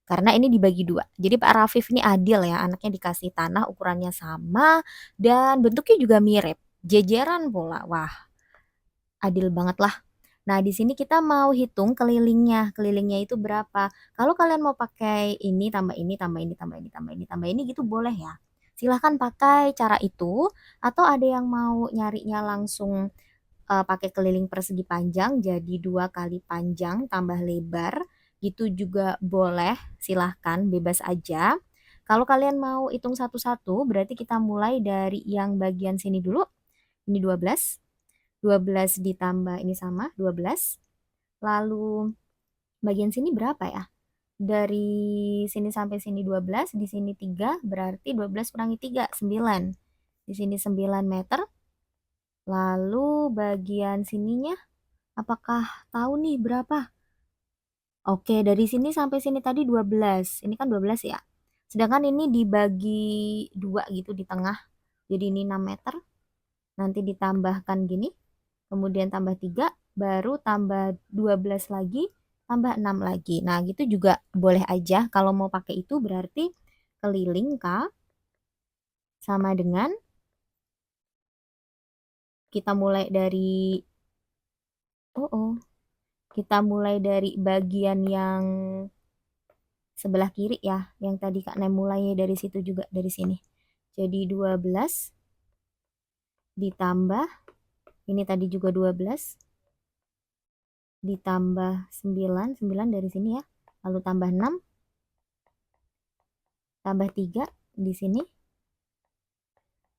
Karena ini dibagi 2. Jadi Pak Rafif ini adil ya, anaknya dikasih tanah ukurannya sama dan bentuknya juga mirip. Jejeran pula. Wah, adil banget lah. Nah, di sini kita mau hitung kelilingnya. Kelilingnya itu berapa? Kalau kalian mau pakai ini tambah ini tambah ini tambah ini tambah ini tambah ini gitu boleh ya. Silahkan pakai cara itu, atau ada yang mau nyarinya langsung pakai keliling persegi panjang, jadi 2 kali panjang tambah lebar, gitu juga boleh, silahkan, bebas aja. Kalau kalian mau hitung satu-satu, berarti kita mulai dari yang bagian sini dulu. Ini 12, 12 ditambah ini sama, 12. Lalu bagian sini berapa ya? Dari sini sampai sini 12, di sini 3, berarti 12 kurangi 3, 9. Di sini 9 meter. Lalu bagian sininya, apakah tahu nih berapa? Oke, dari sini sampai sini tadi 12. Ini kan 12 ya. Sedangkan ini dibagi 2 gitu di tengah. Jadi ini 6 meter. Nanti ditambahkan gini. Kemudian tambah 3. Baru tambah 12 lagi. Tambah 6 lagi. Nah gitu juga boleh aja. Kalau mau pakai itu berarti keliling K sama dengan kita mulai dari kita mulai dari bagian yang sebelah kiri ya, yang tadi Kak Nem mulainya dari situ juga, dari sini. Jadi 12 ditambah, ini tadi juga 12, ditambah 9, 9 dari sini ya, lalu tambah 6, tambah 3 di sini,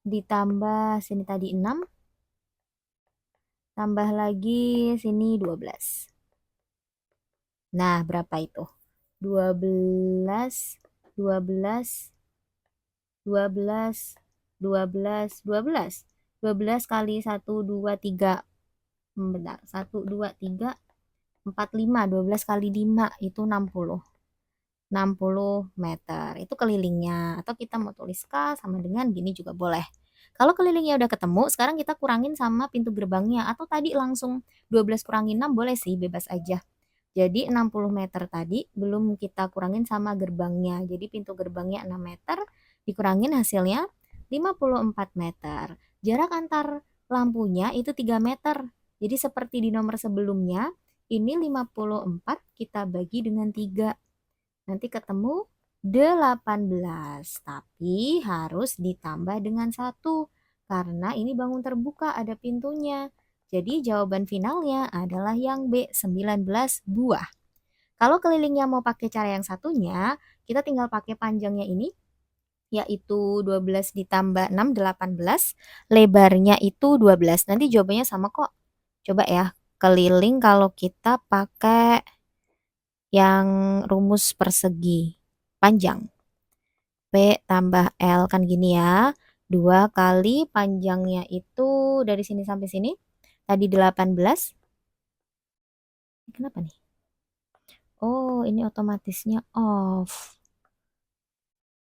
ditambah sini tadi 6, tambah lagi sini 12. Nah, berapa itu? 12, 12, 12, 12, 12. 12 kali 1, 2, 3. Bentar, 1, 2, 3, 4, 5. 12 kali 5 itu 60. 60 meter. Itu kelilingnya. Atau kita mau tulis K sama dengan gini juga boleh. Kalau kelilingnya udah ketemu, sekarang kita kurangin sama pintu gerbangnya. Atau tadi langsung 12 kurangi 6 boleh sih, bebas aja. Jadi 60 meter tadi belum kita kurangin sama gerbangnya. Jadi pintu gerbangnya 6 meter, dikurangin hasilnya 54 meter. Jarak antar lampunya itu 3 meter. Jadi seperti di nomor sebelumnya, ini 54 kita bagi dengan 3. Nanti ketemu 18, tapi harus ditambah dengan 1. Karena ini bangun terbuka, ada pintunya. Jadi jawaban finalnya adalah yang B, 19 buah. Kalau kelilingnya mau pakai cara yang satunya, kita tinggal pakai panjangnya ini, yaitu 12 ditambah 6, 18. Lebarnya itu 12. Nanti jawabannya sama kok. Coba ya, keliling kalau kita pakai yang rumus persegi panjang. P tambah L kan gini ya. 2 kali panjangnya itu dari sini sampai sini. Tadi 18. Kenapa nih? Oh, ini otomatisnya off.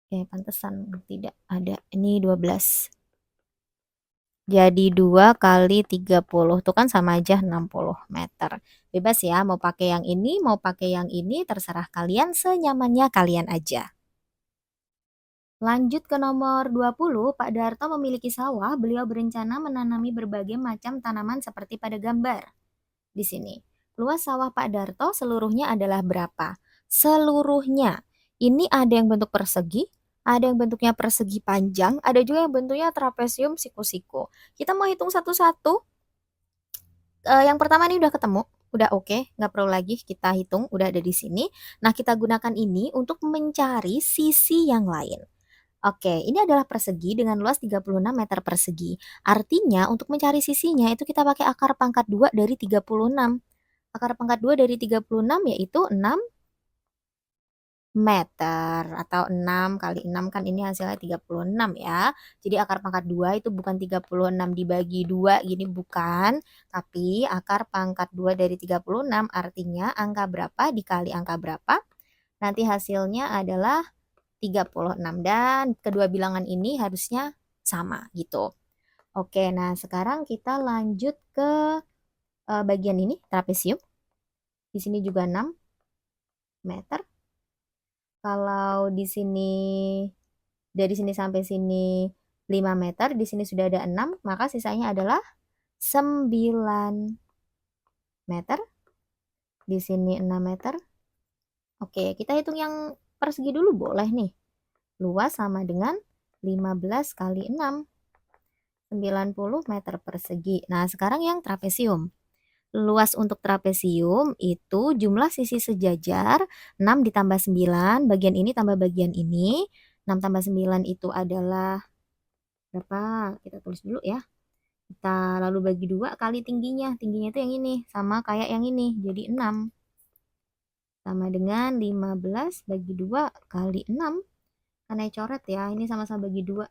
Oke, pantesan tidak ada. Ini 12. Jadi 2 kali 30. Itu kan sama aja 60 meter. Bebas ya, mau pakai yang ini, mau pakai yang ini, terserah kalian, senyamannya kalian aja. Lanjut ke nomor 20, Pak Darto memiliki sawah, beliau berencana menanami berbagai macam tanaman seperti pada gambar. Di sini, luas sawah Pak Darto seluruhnya adalah berapa? Seluruhnya. Ini ada yang bentuk persegi, ada yang bentuknya persegi panjang, ada juga yang bentuknya trapesium siku-siku. Kita mau hitung satu-satu. Yang pertama ini udah ketemu, udah oke, nggak perlu lagi kita hitung, udah ada di sini. Nah, kita gunakan ini untuk mencari sisi yang lain. Oke, ini adalah persegi dengan luas 36 meter persegi. Artinya untuk mencari sisinya itu kita pakai akar pangkat 2 dari 36. Akar pangkat 2 dari 36 yaitu 6 meter atau 6 kali 6 kan ini hasilnya 36 ya. Jadi akar pangkat 2 itu bukan 36 dibagi 2 gini bukan, tapi akar pangkat 2 dari 36 artinya angka berapa dikali angka berapa. Nanti hasilnya adalah 36 dan kedua bilangan ini harusnya sama gitu. Oke, nah sekarang kita lanjut ke bagian ini trapesium. Di sini juga 6 meter. Kalau di sini dari sini sampai sini 5 meter, di sini sudah ada 6, maka sisanya adalah 9 meter. Di sini 6 meter. Oke, kita hitung yang persegi dulu boleh nih. Luas sama dengan 15 kali 6, 90 meter persegi. Nah, sekarang yang trapesium. Luas untuk trapesium itu jumlah sisi sejajar 6 ditambah 9, bagian ini tambah bagian ini. 6 tambah 9 itu adalah berapa? Kita tulis dulu ya. Kita lalu bagi 2 kali tingginya. Tingginya itu yang ini, sama kayak yang ini, jadi 6. Sama dengan 15 bagi 2 kali 6. Karena coret ya, ini sama-sama bagi 2.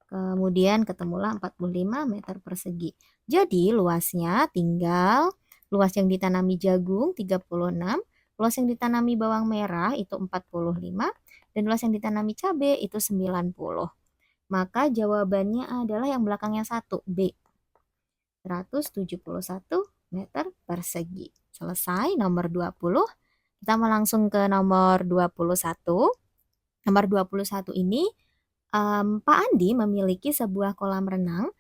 Kemudian ketemulah 45 meter persegi. Jadi luasnya tinggal luas yang ditanami jagung 36, luas yang ditanami bawang merah itu 45, dan luas yang ditanami cabai itu 90. Maka jawabannya adalah yang belakangnya 1, B. 171 meter persegi. Selesai nomor 20. Kita mau langsung ke nomor 21. Nomor 21 ini Pak Andi memiliki sebuah kolam renang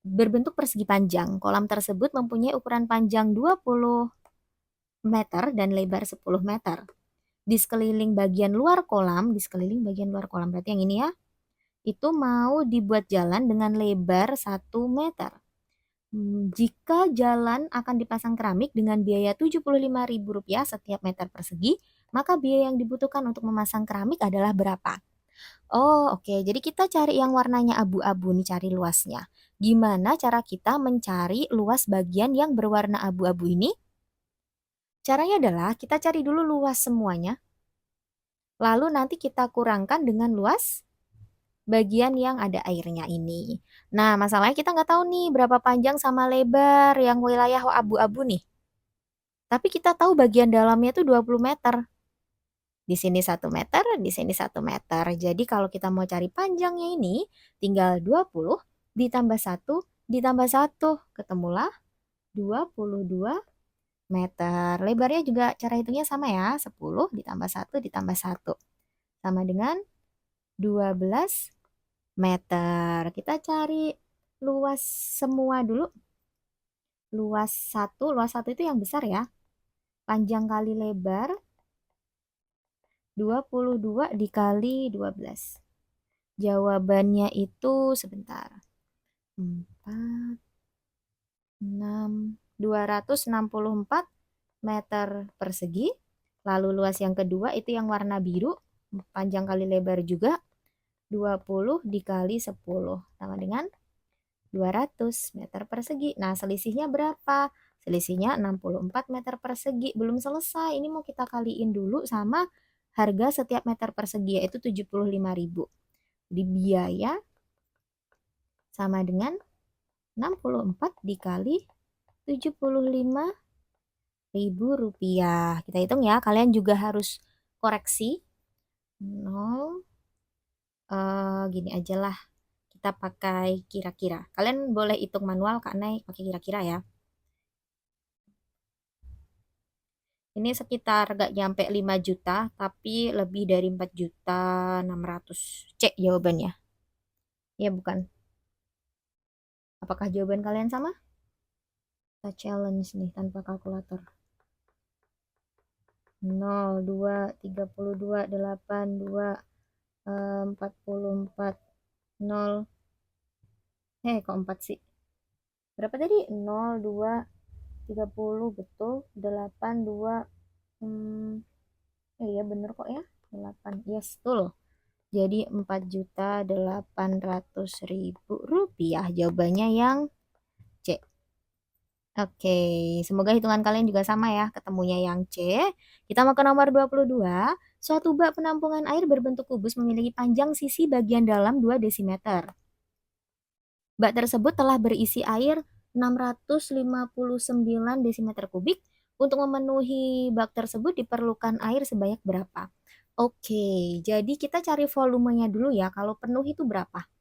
berbentuk persegi panjang. Kolam tersebut mempunyai ukuran panjang 20 meter dan lebar 10 meter. Di sekeliling bagian luar kolam, berarti yang ini ya, itu mau dibuat jalan dengan lebar 1 meter. Jika jalan akan dipasang keramik dengan biaya Rp75.000 setiap meter persegi, maka biaya yang dibutuhkan untuk memasang keramik adalah berapa? Oh, oke. Jadi kita cari yang warnanya abu-abu nih, cari luasnya. Gimana cara kita mencari luas bagian yang berwarna abu-abu ini? Caranya adalah kita cari dulu luas semuanya, lalu nanti kita kurangkan dengan luas bagian yang ada airnya ini. Nah, masalahnya kita nggak tahu nih berapa panjang sama lebar yang wilayah abu-abu nih. Tapi kita tahu bagian dalamnya itu 20 meter. Di sini 1 meter, di sini 1 meter. Jadi kalau kita mau cari panjangnya ini, tinggal 20 ditambah 1 ditambah 1. Ketemulah 22 meter. Lebarnya juga cara hitungnya sama ya. 10 ditambah 1 ditambah 1. Sama dengan 12 meter. Kita cari luas semua dulu. Luas 1 itu yang besar ya. Panjang kali lebar 22 dikali 12. Jawabannya itu sebentar. 4, 6, 264 meter persegi. Lalu luas yang kedua itu yang warna biru, panjang kali lebar juga, 20 dikali 10, sama dengan 200 meter persegi. Nah, selisihnya berapa? Selisihnya 64 meter persegi. Belum selesai, ini mau kita kaliin dulu sama harga setiap meter persegi, yaitu 75.000. Di biaya sama dengan 64 dikali 75.000 rupiah. Kita hitung ya, kalian juga harus koreksi. 0, gini aja lah. Kita pakai kira-kira. Kalian boleh hitung manual karena pakai kira-kira ya. Ini sekitar gak nyampe 5 juta, tapi lebih dari 4.600.000. Cek jawabannya. Ya bukan. Apakah jawaban kalian sama? Kita challenge nih tanpa kalkulator. 0, 2, 32, 8, 2, 44, 0. Kok 4 sih? Berapa tadi? 0, 2, 30, betul. 8, 2, iya bener kok ya. 8, yes, betul. Jadi 4.800.000 rupiah. Jawabannya yang C. Oke, semoga hitungan kalian juga sama ya, ketemunya yang C. Kita mau ke nomor 22. Suatu bak penampungan air berbentuk kubus memiliki panjang sisi bagian dalam 2 desimeter. Bak tersebut telah berisi air 659 desimeter kubik. Untuk memenuhi bak tersebut diperlukan air sebanyak berapa? Oke, jadi kita cari volumenya dulu ya. Kalau penuh itu berapa?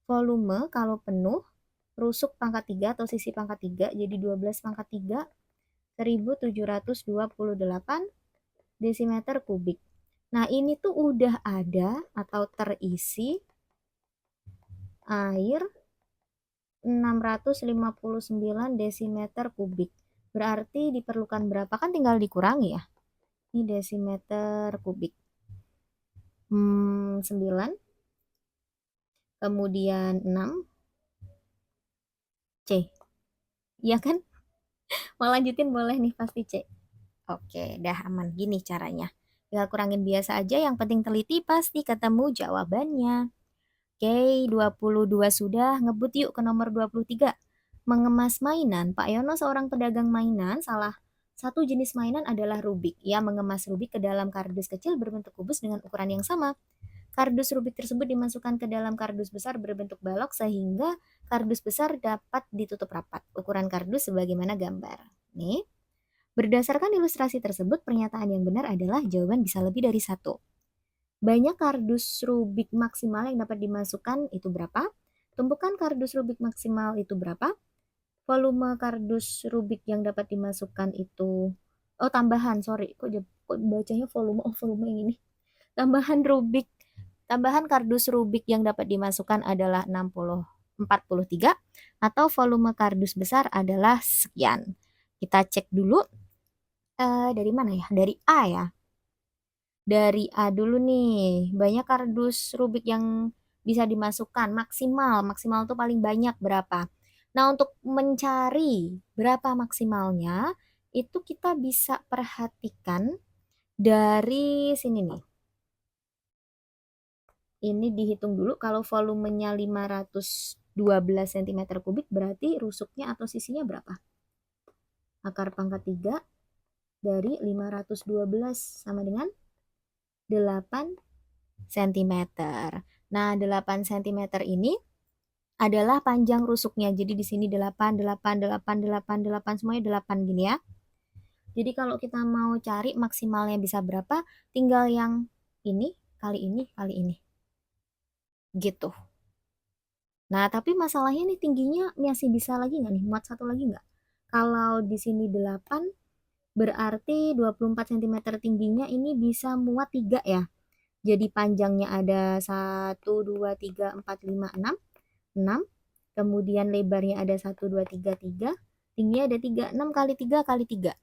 Volume kalau penuh, rusuk pangkat 3 atau sisi pangkat 3, jadi 12 pangkat 3, 1728 desimeter kubik. Nah, ini tuh udah ada atau terisi air 659 desimeter kubik. Berarti diperlukan berapa? Kan tinggal dikurangi ya. Ini desimeter kubik. 9 kemudian 6, C. Iya kan? Mau lanjutin boleh nih pasti C. Oke, dah aman. Gini caranya. Tinggal kurangin biasa aja, yang penting teliti pasti ketemu jawabannya. Oke, 22 sudah, ngebut yuk ke nomor 23. Mengemas mainan, Pak Yono seorang pedagang mainan, salah satu jenis mainan adalah Rubik. Ia mengemas Rubik ke dalam kardus kecil berbentuk kubus dengan ukuran yang sama. Kardus Rubik tersebut dimasukkan ke dalam kardus besar berbentuk balok sehingga kardus besar dapat ditutup rapat. Ukuran kardus sebagaimana gambar. Nih, berdasarkan ilustrasi tersebut, pernyataan yang benar adalah jawaban bisa lebih dari satu. Banyak kardus Rubik maksimal yang dapat dimasukkan itu berapa? Tumpukan kardus Rubik maksimal itu berapa? Volume kardus Rubik yang dapat dimasukkan itu, oh tambahan, sorry, kok bacanya volume, oh volume yang ini. Tambahan kardus Rubik yang dapat dimasukkan adalah 43 atau volume kardus besar adalah sekian. Kita cek dulu dari mana ya? Dari A ya. Dari A dulu nih, banyak kardus Rubik yang bisa dimasukkan maksimal. Maksimal tuh paling banyak berapa? Nah, untuk mencari berapa maksimalnya, itu kita bisa perhatikan dari sini nih. Ini dihitung dulu, kalau volumenya 512 cm kubik, berarti rusuknya atau sisinya berapa? Akar pangkat 3 dari 512 sama dengan 8 cm. Nah, 8 cm ini adalah panjang rusuknya. Jadi di sini 8, 8, 8, 8, 8, semuanya 8 gini ya. Jadi kalau kita mau cari maksimalnya bisa berapa, tinggal yang ini, kali ini, kali ini. Gitu. Nah, tapi masalahnya nih tingginya masih bisa lagi nggak nih? Muat satu lagi nggak? Kalau di sini 8, berarti 24 cm tingginya ini bisa muat 3 ya. Jadi panjangnya ada 1, 2, 3, 4, 5, 6. 6. Kemudian lebarnya ada 1, 2, 3, 3. Tingginya ada 3. 6 kali 3 kali 3.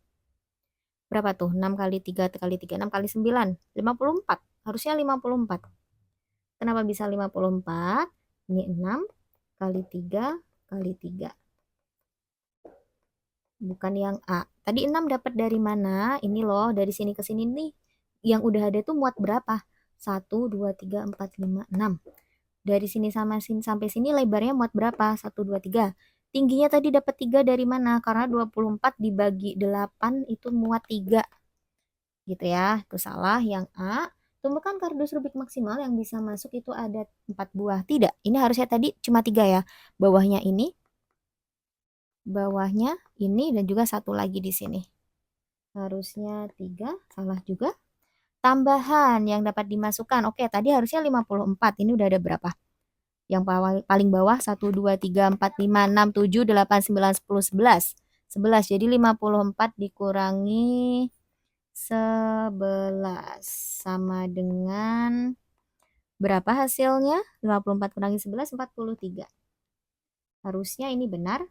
Berapa tuh? 6 kali 3 kali 3. 6 kali 9. 54. Harusnya 54. Kenapa bisa 54? Ini 6 kali 3 kali 3. Bukan yang A. Tadi 6 dapat dari mana? Ini loh, dari sini ke sini nih. Yang udah ada tuh muat berapa? 1, 2, 3, 4, 5, 6. Dari sini sama sini sampai sini lebarnya muat berapa? 1, 2, 3. Tingginya tadi dapat 3 dari mana? Karena 24 dibagi 8 itu muat 3. Gitu ya. Itu salah. Yang A. Tumpukan kardus Rubik maksimal yang bisa masuk itu ada 4 buah. Tidak. Ini harusnya tadi cuma 3 ya. Bawahnya ini. Bawahnya ini dan juga satu lagi di sini. Harusnya 3. Salah juga. Tambahan yang dapat dimasukkan. Oke, tadi harusnya 54. Ini udah ada berapa? Yang paling bawah 1, 2, 3, 4, 5, 6, 7, 8, 9, 10, 11. 11. Jadi 54 dikurangi 11 sama dengan berapa hasilnya? 54 kurangi 11, 43. Harusnya ini benar.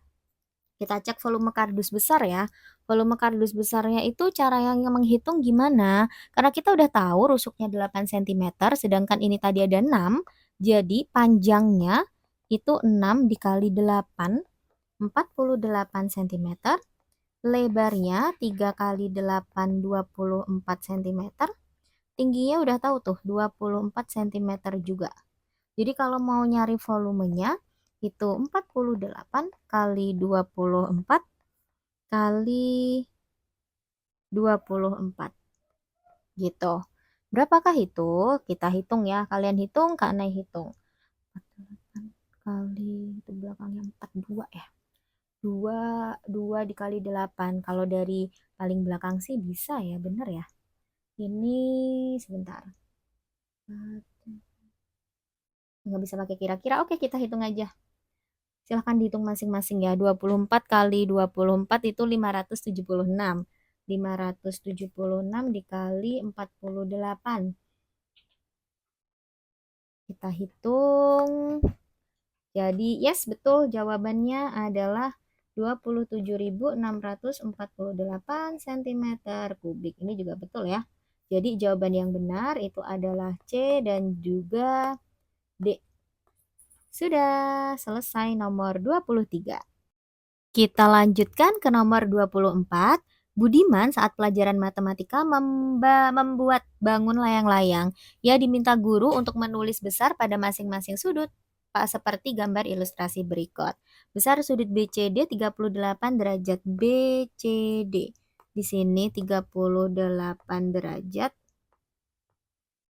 Kita cek volume kardus besar ya. Volume kardus besarnya itu cara yang menghitung gimana? Karena kita udah tahu rusuknya 8 cm, sedangkan ini tadi ada 6. Jadi panjangnya itu 6 dikali 8, 48 cm. Lebarnya 3 kali 8, 24 cm. Tingginya udah tahu tuh, 24 cm juga. Jadi kalau mau nyari volumenya, itu 48 kali 24 kali 24. Gitu. Berapakah itu? Kita hitung ya. Kalian hitung, Kak Nay hitung. 48 kali, itu belakangnya 42 ya. 2 dikali 8. Kalau dari paling belakang sih bisa ya, bener ya. Ini sebentar. Nggak bisa pakai kira-kira. Oke, kita hitung aja. Silahkan dihitung masing-masing ya. 24 kali 24 itu 576. 576 dikali 48. Kita hitung. Jadi yes, betul jawabannya adalah 27.648 cm kubik. Ini juga betul ya. Jadi jawaban yang benar itu adalah C dan juga D. Sudah selesai nomor 23. Kita lanjutkan ke nomor 24. Budiman saat pelajaran matematika membuat bangun layang-layang. Ia diminta guru untuk menulis besar pada masing-masing sudut, Pak, seperti gambar ilustrasi berikut. Besar sudut BCD 38 derajat BCD. Di sini 38 derajat.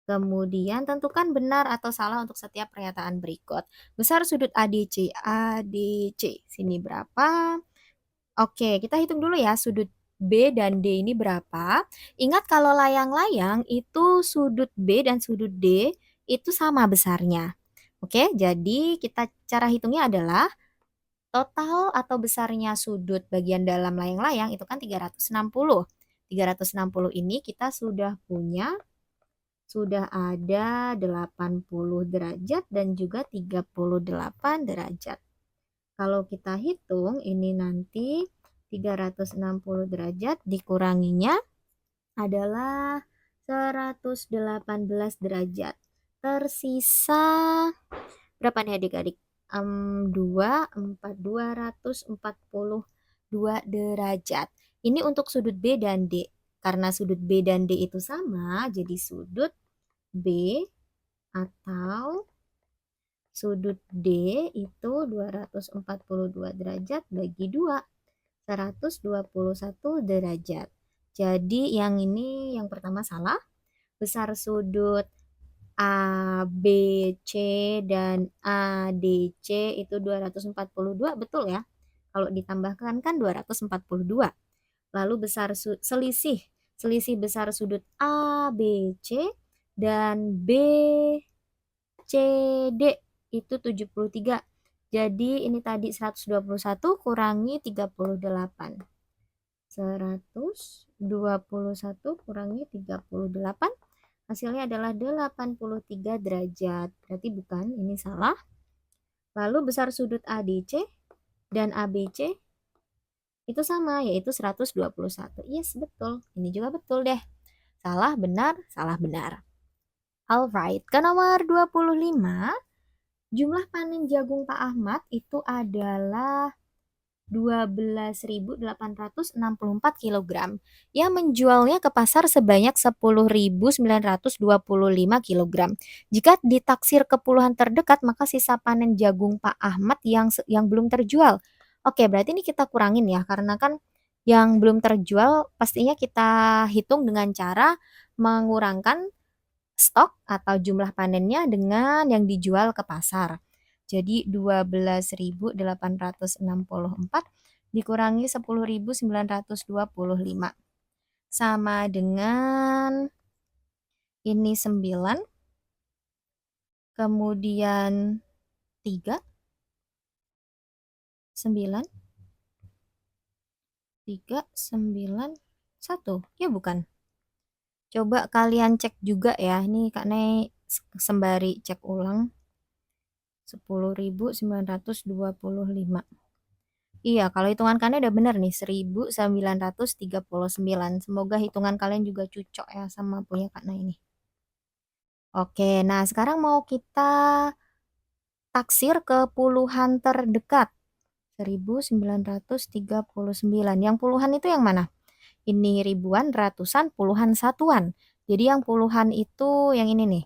Kemudian tentukan benar atau salah untuk setiap pernyataan berikut. Besar sudut ADC. ADC. Sini berapa? Oke, kita hitung dulu ya sudut B dan D ini berapa. Ingat kalau layang-layang itu sudut B dan sudut D itu sama besarnya. Oke, jadi kita cara hitungnya adalah total atau besarnya sudut bagian dalam layang-layang itu kan 360. 360 ini kita sudah punya, sudah ada 80 derajat dan juga 38 derajat. Kalau kita hitung ini nanti 360 derajat dikuranginya adalah 118 derajat. Tersisa berapa nih adik-adik? 242 derajat. Ini untuk sudut B dan D. Karena sudut B dan D itu sama, jadi sudut B atau sudut D itu 242 derajat bagi 2, 121 derajat. Jadi yang ini yang pertama salah. Besar sudut ABC dan ADC itu 242, betul ya? Kalau ditambahkan kan 242. Lalu besar selisih besar sudut ABC dan BCD itu 73. Jadi ini tadi 121 kurangi 38. 121 kurangi 38 hasilnya adalah 83 derajat. Berarti bukan, ini salah. Lalu besar sudut ADC dan ABC itu sama, yaitu 121. Yes, betul. Ini juga betul deh. Salah, benar, salah, benar. Alright, ke nomor 25. Jumlah panen jagung Pak Ahmad itu adalah 12.864 kg. Ia menjualnya ke pasar sebanyak 10.925 kg. Jika ditaksir ke puluhan terdekat, maka sisa panen jagung Pak Ahmad yang belum terjual. Oke, berarti ini kita kurangin ya, karena kan yang belum terjual pastinya kita hitung dengan cara mengurangkan stok atau jumlah panennya dengan yang dijual ke pasar. Jadi 12.864 dikurangi 10.925 sama dengan ini 9, kemudian 3, 9, 3, 9, 1. Ya bukan? Coba kalian cek juga ya. Ini Kak Nei sembari cek ulang. 10.925. Iya, kalau hitungan kalian udah benar nih, 1939. Semoga hitungan kalian juga cocok ya sama punya Kak Nay ini. Oke, nah sekarang mau kita taksir ke puluhan terdekat. 1939. Yang puluhan itu yang mana? Ini ribuan, ratusan, puluhan, satuan. Jadi yang puluhan itu yang ini nih.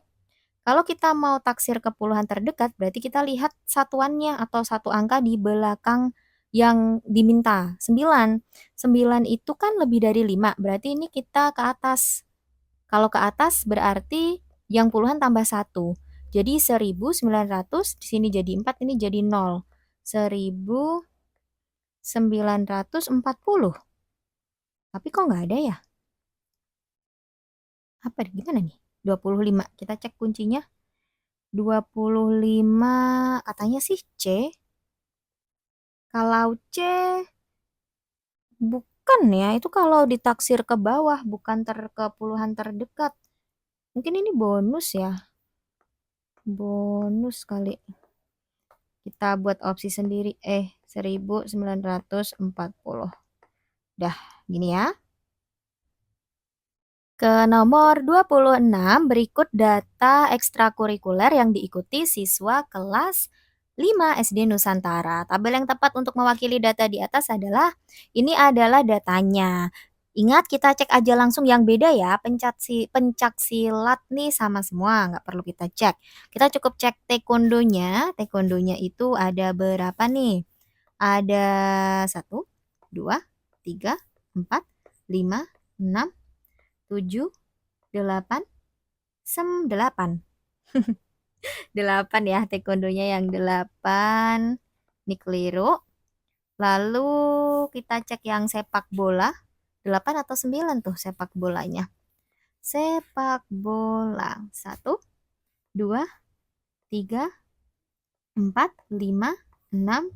Kalau kita mau taksir ke puluhan terdekat, berarti kita lihat satuannya atau satu angka di belakang yang diminta. 9. 9 itu kan lebih dari 5, berarti ini kita ke atas. Kalau ke atas berarti yang puluhan tambah 1. Jadi 1900, di sini jadi 4, ini jadi 0. 1940. Tapi kok nggak ada ya? Apa gimana nih? 25. Kita cek kuncinya. 25 katanya sih C. Kalau C bukan ya, itu kalau ditaksir ke bawah, bukan ke puluhan terdekat. Mungkin ini bonus ya. Bonus kali. Kita buat opsi sendiri. 1940. Dah, gini ya. Ke nomor 26, berikut data ekstrakurikuler yang diikuti siswa kelas 5 SD Nusantara. Tabel yang tepat untuk mewakili data di atas adalah, ini adalah datanya. Ingat kita cek aja langsung yang beda ya, pencak silat nih sama semua, nggak perlu kita cek. Kita cukup cek taekwondonya, taekwondonya itu ada berapa nih? Ada 1, 2, 3, 4, 5, 6, 7, 8, 8. 8 ya, taekwondonya yang 8. Ini keliru. Lalu kita cek yang sepak bola. 8 atau 9 tuh sepak bolanya. Sepak bola. 1, 2, 3, 4, 5, 6,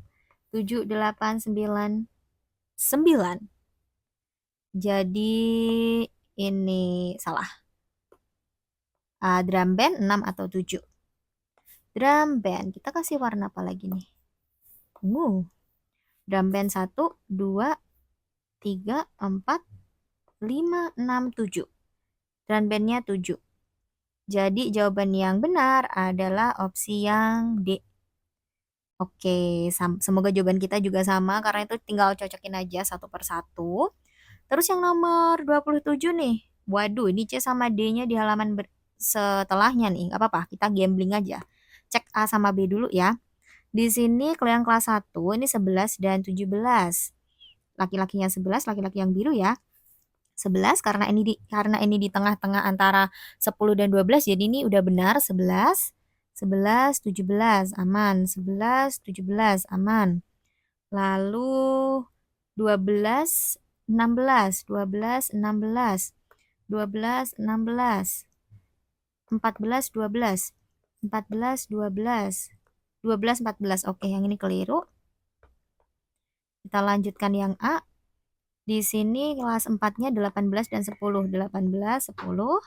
7, 8, 9, 9. Jadi ini salah. Drum band 6 atau 7. Drum band. Kita kasih warna apa lagi nih? Drum band 1, 2, 3, 4, 5, 6, 7. Drum bandnya 7. Jadi jawaban yang benar adalah opsi yang D. Oke, semoga jawaban kita juga sama, karena itu tinggal cocokin aja satu per satu. Terus yang nomor 27 nih. Waduh, ini C sama D-nya di halaman setelahnya nih. Gak apa-apa, kita gambling aja. Cek A sama B dulu ya. Di sini kalian kelas 1, ini 11 dan 17. Laki-lakinya 11, laki-laki yang biru ya. 11 karena ini di tengah-tengah antara 10 dan 12, jadi ini udah benar 11, 11, 17 aman, 11, 17 aman. Lalu 12, 16, 12, 16, 12, 16, 14, 12, 14, 12, 12, 14. Oke, yang ini keliru. Kita lanjutkan yang A. Di sini kelas 4-nya 18 dan 10. 18, 10.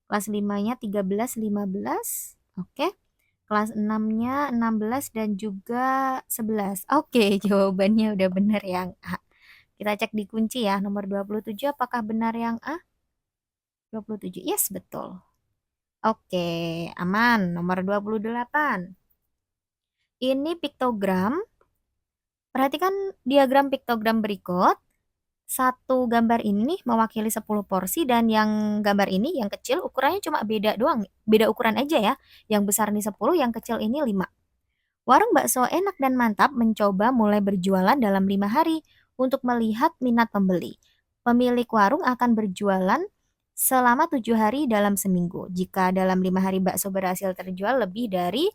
Kelas 5-nya 13, 15. Oke. Kelas 6-nya 16 dan juga 11. Oke, jawabannya udah benar yang A. Kita cek di kunci ya. Nomor 27 apakah benar yang A? 27. Yes, betul. Oke, aman. Nomor 28. Ini piktogram. Perhatikan diagram piktogram berikut. Satu gambar ini mewakili 10 porsi, dan yang gambar ini yang kecil ukurannya cuma beda doang, beda ukuran aja ya. Yang besar ini 10, yang kecil ini 5. Warung bakso enak dan mantap mencoba mulai berjualan dalam 5 hari untuk melihat minat pembeli. Pemilik warung akan berjualan selama 7 hari dalam seminggu. Jika dalam 5 hari bakso berhasil terjual lebih dari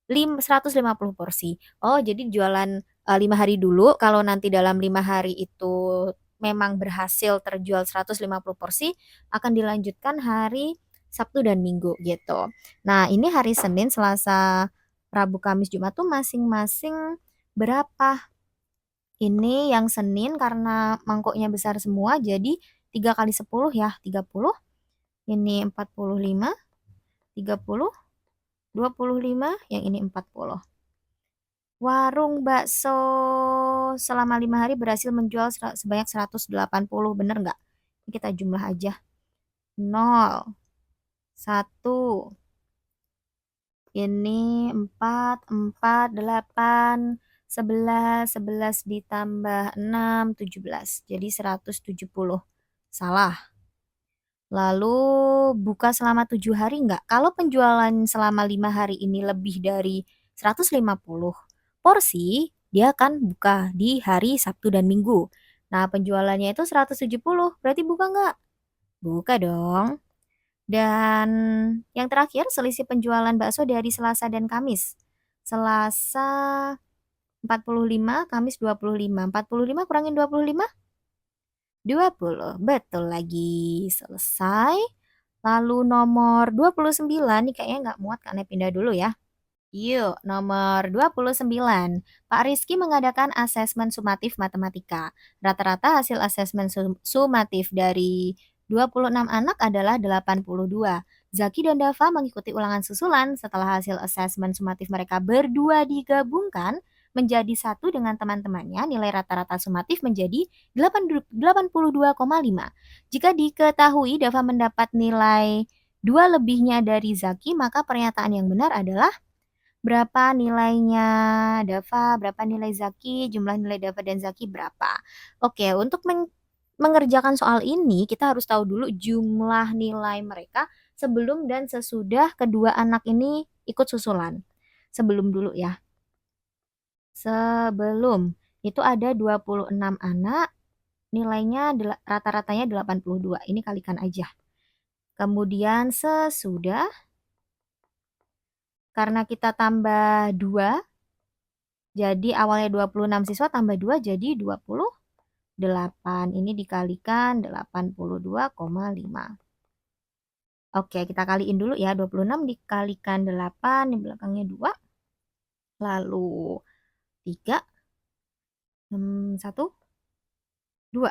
150 porsi. Oh, jadi jualan 5 hari dulu, kalau nanti dalam 5 hari itu memang berhasil terjual 150 porsi, akan dilanjutkan hari Sabtu dan Minggu gitu. Nah, ini hari Senin, Selasa, Rabu, Kamis, Jumat tuh masing-masing berapa? Ini yang Senin karena mangkoknya besar semua, jadi 3 kali 10 ya, 30. Ini 45, 30, 25, yang ini 40. Warung bakso selama 5 hari berhasil menjual sebanyak 180, bener nggak? Ini kita jumlah aja. 0, 1, ini 4, 4, 8, 11, 11 ditambah 6, 17. Jadi 170. Salah. Lalu buka selama 7 hari nggak? Kalau penjualan selama 5 hari ini lebih dari 150 porsi, dia akan buka di hari Sabtu dan Minggu. Nah, penjualannya itu 170, berarti buka nggak? Buka dong. Dan yang terakhir, selisih penjualan bakso dari Selasa dan Kamis. Selasa 45, Kamis 25. 45 kurangin 25? 20. Betul lagi. Selesai. Lalu nomor 29, nih kayaknya nggak muat, karena pindah dulu ya. Yuk, nomor 29. Pak Rizky mengadakan asesmen sumatif matematika. Rata-rata hasil asesmen sumatif dari 26 anak adalah 82. Zaki dan Dava mengikuti ulangan susulan. Setelah hasil asesmen sumatif mereka berdua digabungkan menjadi satu dengan teman-temannya, nilai rata-rata sumatif menjadi 82,5. Jika diketahui Dava mendapat nilai 2 lebihnya dari Zaki, maka pernyataan yang benar adalah berapa nilainya Dava, berapa nilai Zaki, jumlah nilai Dava dan Zaki berapa. Oke, untuk mengerjakan soal ini, kita harus tahu dulu jumlah nilai mereka sebelum dan sesudah kedua anak ini ikut susulan. Sebelum dulu ya. Sebelum itu ada 26 anak, nilainya rata-ratanya 82. Ini kalikan aja. Kemudian sesudah, karena kita tambah 2, jadi awalnya 26 siswa tambah 2 jadi 28. Ini dikalikan 82,5. Oke, kita kaliin dulu ya. 26 dikalikan 8, di belakangnya 2. Lalu 3, 1, 2.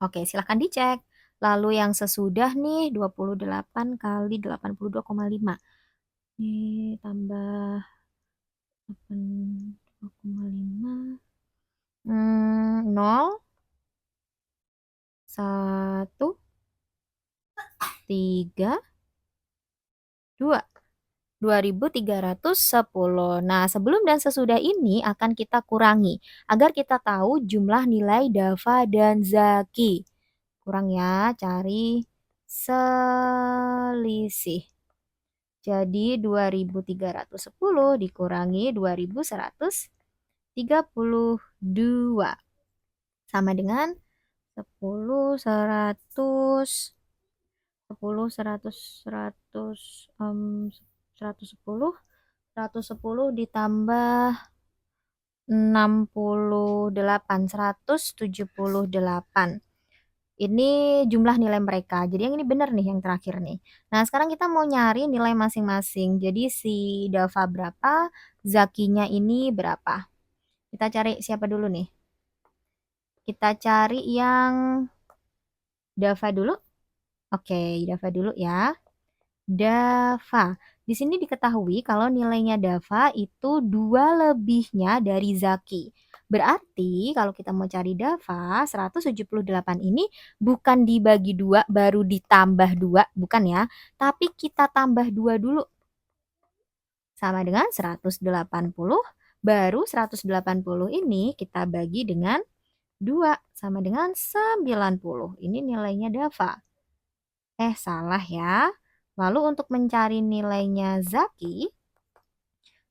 Oke, silahkan dicek. Lalu yang sesudah nih 28 kali 82,5. Ini tambah 82,5. 0, 1, 3, 2. 2.310. Nah, sebelum dan sesudah ini akan kita kurangi agar kita tahu jumlah nilai Dava dan Zaki. Kurang ya, cari selisih. Jadi 2.310 dikurangi 2.132 sama dengan 10, 100, 10, 100, 100, 110, 110 ditambah 68, 178. Ini jumlah nilai mereka. Jadi yang ini benar nih yang terakhir nih. Nah, sekarang kita mau nyari nilai masing-masing. Jadi si Dava berapa, Zakinya ini berapa. Kita cari siapa dulu nih? Kita cari yang Dava dulu. Oke, Dava dulu ya. Dava. Di sini diketahui kalau nilainya Dava itu 2 lebihnya dari Zaki. Berarti kalau kita mau cari Dava, 178 ini bukan dibagi 2 baru ditambah 2, bukan ya. Tapi kita tambah 2 dulu. Sama dengan 180, baru 180 ini kita bagi dengan 2, sama dengan 90. Ini nilainya Dava. Salah ya. Lalu untuk mencari nilainya Zaki,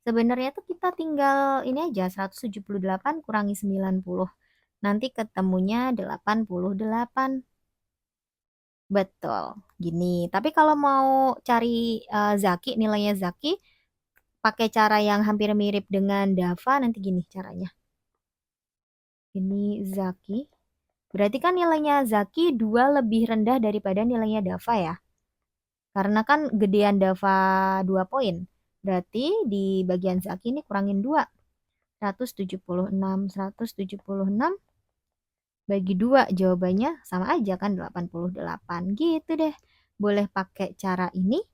sebenarnya tuh kita tinggal ini aja 178 kurangi 90. Nanti ketemunya 88. Betul. Gini. Tapi kalau mau cari Zaki, nilainya Zaki, pakai cara yang hampir mirip dengan Dava, nanti gini caranya. Ini Zaki. Berarti kan nilainya Zaki 2 lebih rendah daripada nilainya Dava ya. Karena kan gedean Dava 2 poin. Berarti di bagian Zaki ini kurangin 2. 176. 176 bagi 2 jawabannya sama aja kan 88. Gitu deh. Boleh pakai cara ini.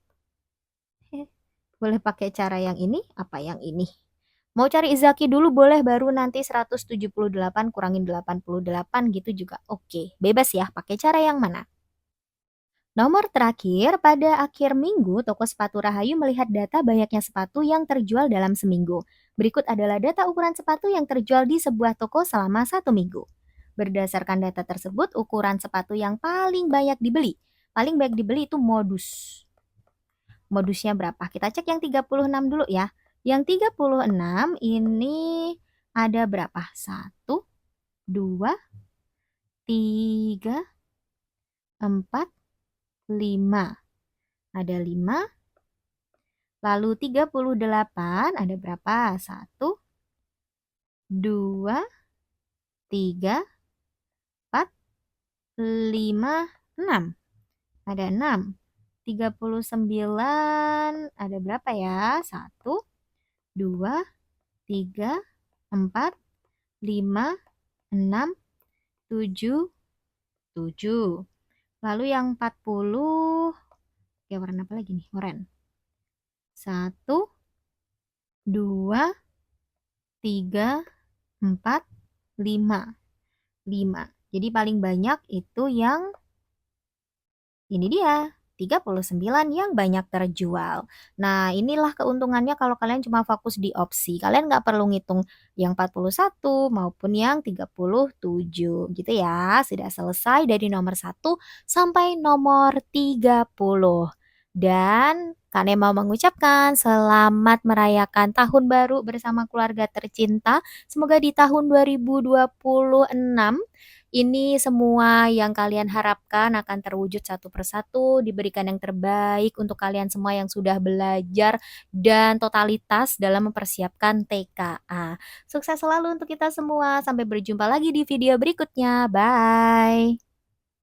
Boleh pakai cara yang ini. Apa yang ini? Mau cari Zaki dulu boleh, baru nanti 178 kurangin 88 gitu juga oke. Bebas ya, pakai cara yang mana? Nomor terakhir, pada akhir minggu, toko sepatu Rahayu melihat data banyaknya sepatu yang terjual dalam seminggu. Berikut adalah data ukuran sepatu yang terjual di sebuah toko selama 1 minggu. Berdasarkan data tersebut, ukuran sepatu yang paling banyak dibeli. Paling banyak dibeli itu modus. Modusnya berapa? Kita cek yang 36 dulu ya. Yang 36 ini ada berapa? 1, 2, 3, 4, 5. Ada 5. Lalu 38 ada berapa? 1, 2, 3, 4, 5, 6. Ada 6. 39 ada berapa ya? 1, 2, 3, 4, 5, 6, 7, 7. Lalu yang 40, ya warna apa lagi nih? Oranye. 1, 2, 3, 4, 5. 5. Jadi paling banyak itu yang ini dia. 39 yang banyak terjual. Nah, inilah keuntungannya kalau kalian cuma fokus di opsi. Kalian nggak perlu ngitung yang 41 maupun yang 37 gitu ya. Sudah selesai dari nomor 1 sampai nomor 30. Dan Kak mau mengucapkan selamat merayakan tahun baru bersama keluarga tercinta. Semoga di tahun 2026 ini semua yang kalian harapkan akan terwujud satu persatu, diberikan yang terbaik untuk kalian semua yang sudah belajar dan totalitas dalam mempersiapkan TKA. Sukses selalu untuk kita semua. Sampai berjumpa lagi di video berikutnya. Bye.